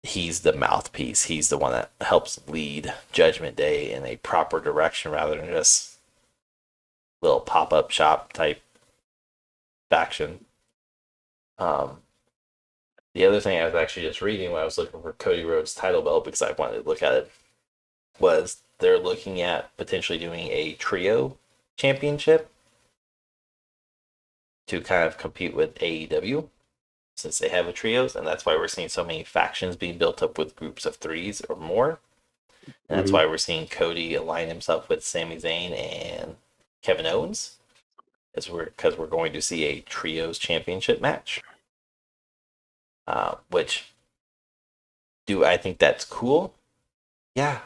he's the mouthpiece. He's the one that helps lead Judgment Day in a proper direction rather than just little pop-up shop type faction. The other thing I was actually just reading when I was looking for Cody Rhodes' title belt because I wanted to look at it was they're looking at potentially doing a trio championship to kind of compete with AEW since they have a trios, and that's why we're seeing so many factions being built up with groups of threes or more. And that's why we're seeing Cody align himself with Sami Zayn and Kevin Owens, because we're going to see a trios championship match. Which, do I think that's cool? Yeah.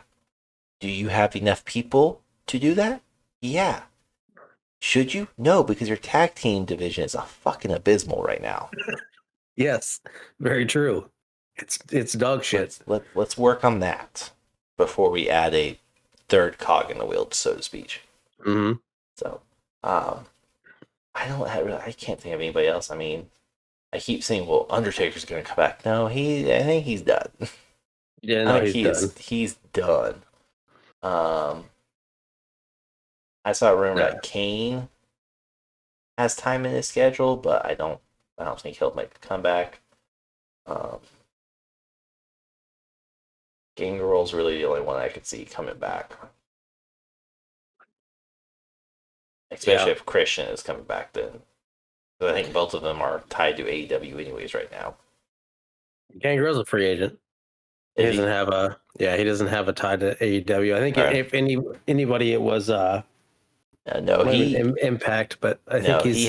Do you have enough people to do that? Yeah. Should you? No, because your tag team division is a fucking abysmal right now. Yes, very true. It's dog shit. Let's work on that before we add a third cog in the wheel, so to speak. Mm-hmm. So, I can't think of anybody else. I mean, I keep saying, well, Undertaker's going to come back. No, I think he's done. Yeah, no, he's done. He's done. I saw a rumor that Kane has time in his schedule, but I don't think he'll make a comeback. Gangrel's really the only one I could see coming back. Especially if Christian is coming back then. So I think both of them are tied to AEW anyways right now. Gangrel's a free agent. He doesn't have a tie to AEW. I think if anybody it was Impact, but I think he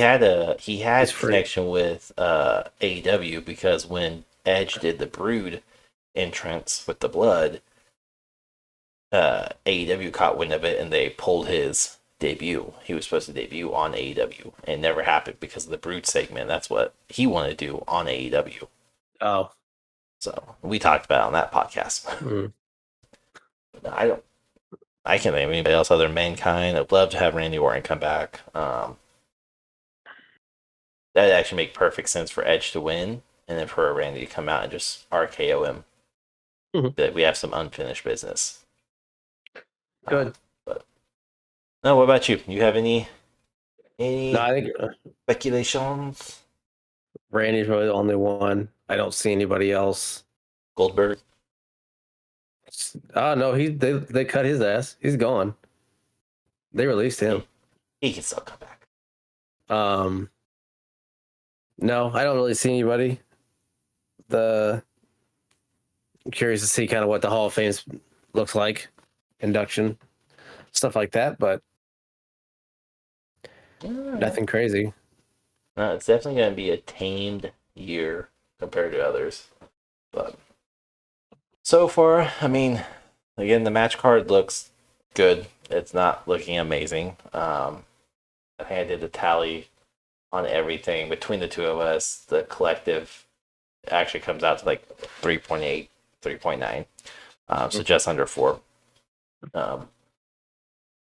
had connection with AEW because when Edge did the Brood entrance with the blood, AEW caught wind of it and they pulled his debut. He was supposed to debut on AEW and it never happened because of the Brood segment. That's what he wanted to do on AEW. Oh. So we talked about it on that podcast. I can't think of anybody else other than Mankind. I'd love to have Randy Orton come back. That'd actually make perfect sense for Edge to win, and then for Randy to come out and just RKO him. That we have some unfinished business. Good. No, what about you? You have any I think speculations? Randy's really the only one. I don't see anybody else. Goldberg? Oh no, they cut his ass. He's gone. They released him. He can still come back. No, I don't really see anybody. I'm curious to see kind of what the Hall of Fame looks like, induction, stuff like that, but nothing crazy. No, it's definitely going to be a tamed year compared to others. But so far, I mean, again, the match card looks good. It's not looking amazing. I think I did the tally on everything between the two of us. The collective actually comes out to like 3.8, 3.9. So just under 4. Um,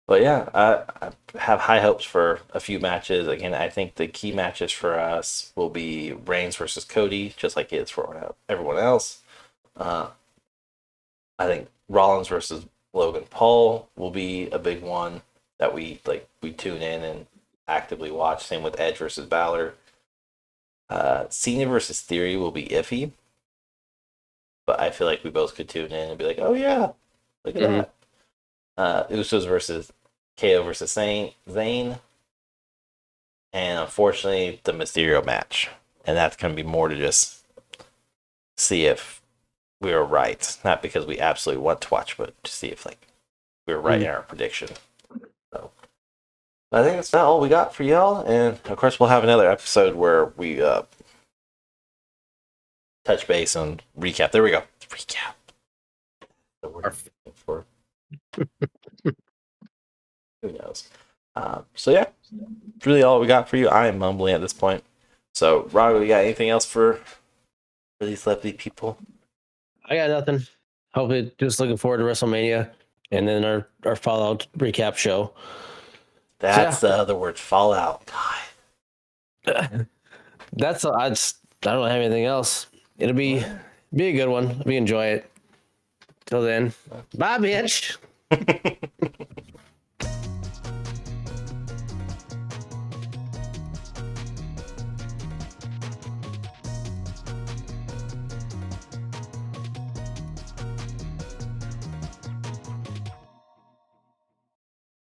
but yeah, I have high hopes for a few matches. Again, I think the key matches for us will be Reigns versus Cody, just like it is for everyone else. Uh, I think Rollins versus Logan Paul will be a big one that we tune in and actively watch. Same with Edge versus Balor. Cena versus Theory will be iffy, but I feel like we both could tune in and be like, "Oh yeah, look at that." Usos versus KO versus Zayne, and unfortunately the Mysterio match, and that's gonna be more to just see if we were right, not because we absolutely want to watch, but to see if we were right in our prediction. So I think that's not all we got for y'all, and of course we'll have another episode where we touch base and recap. There we go, recap. For who knows? So yeah, that's really all we got for you. I am mumbling at this point. So Rob, we got anything else for these lovely people? I got nothing. Hopefully, just looking forward to WrestleMania and then our Fallout recap show. That's the other word, Fallout. God. I don't have anything else. It'll be a good one. We enjoy it. Till then, bye, bitch.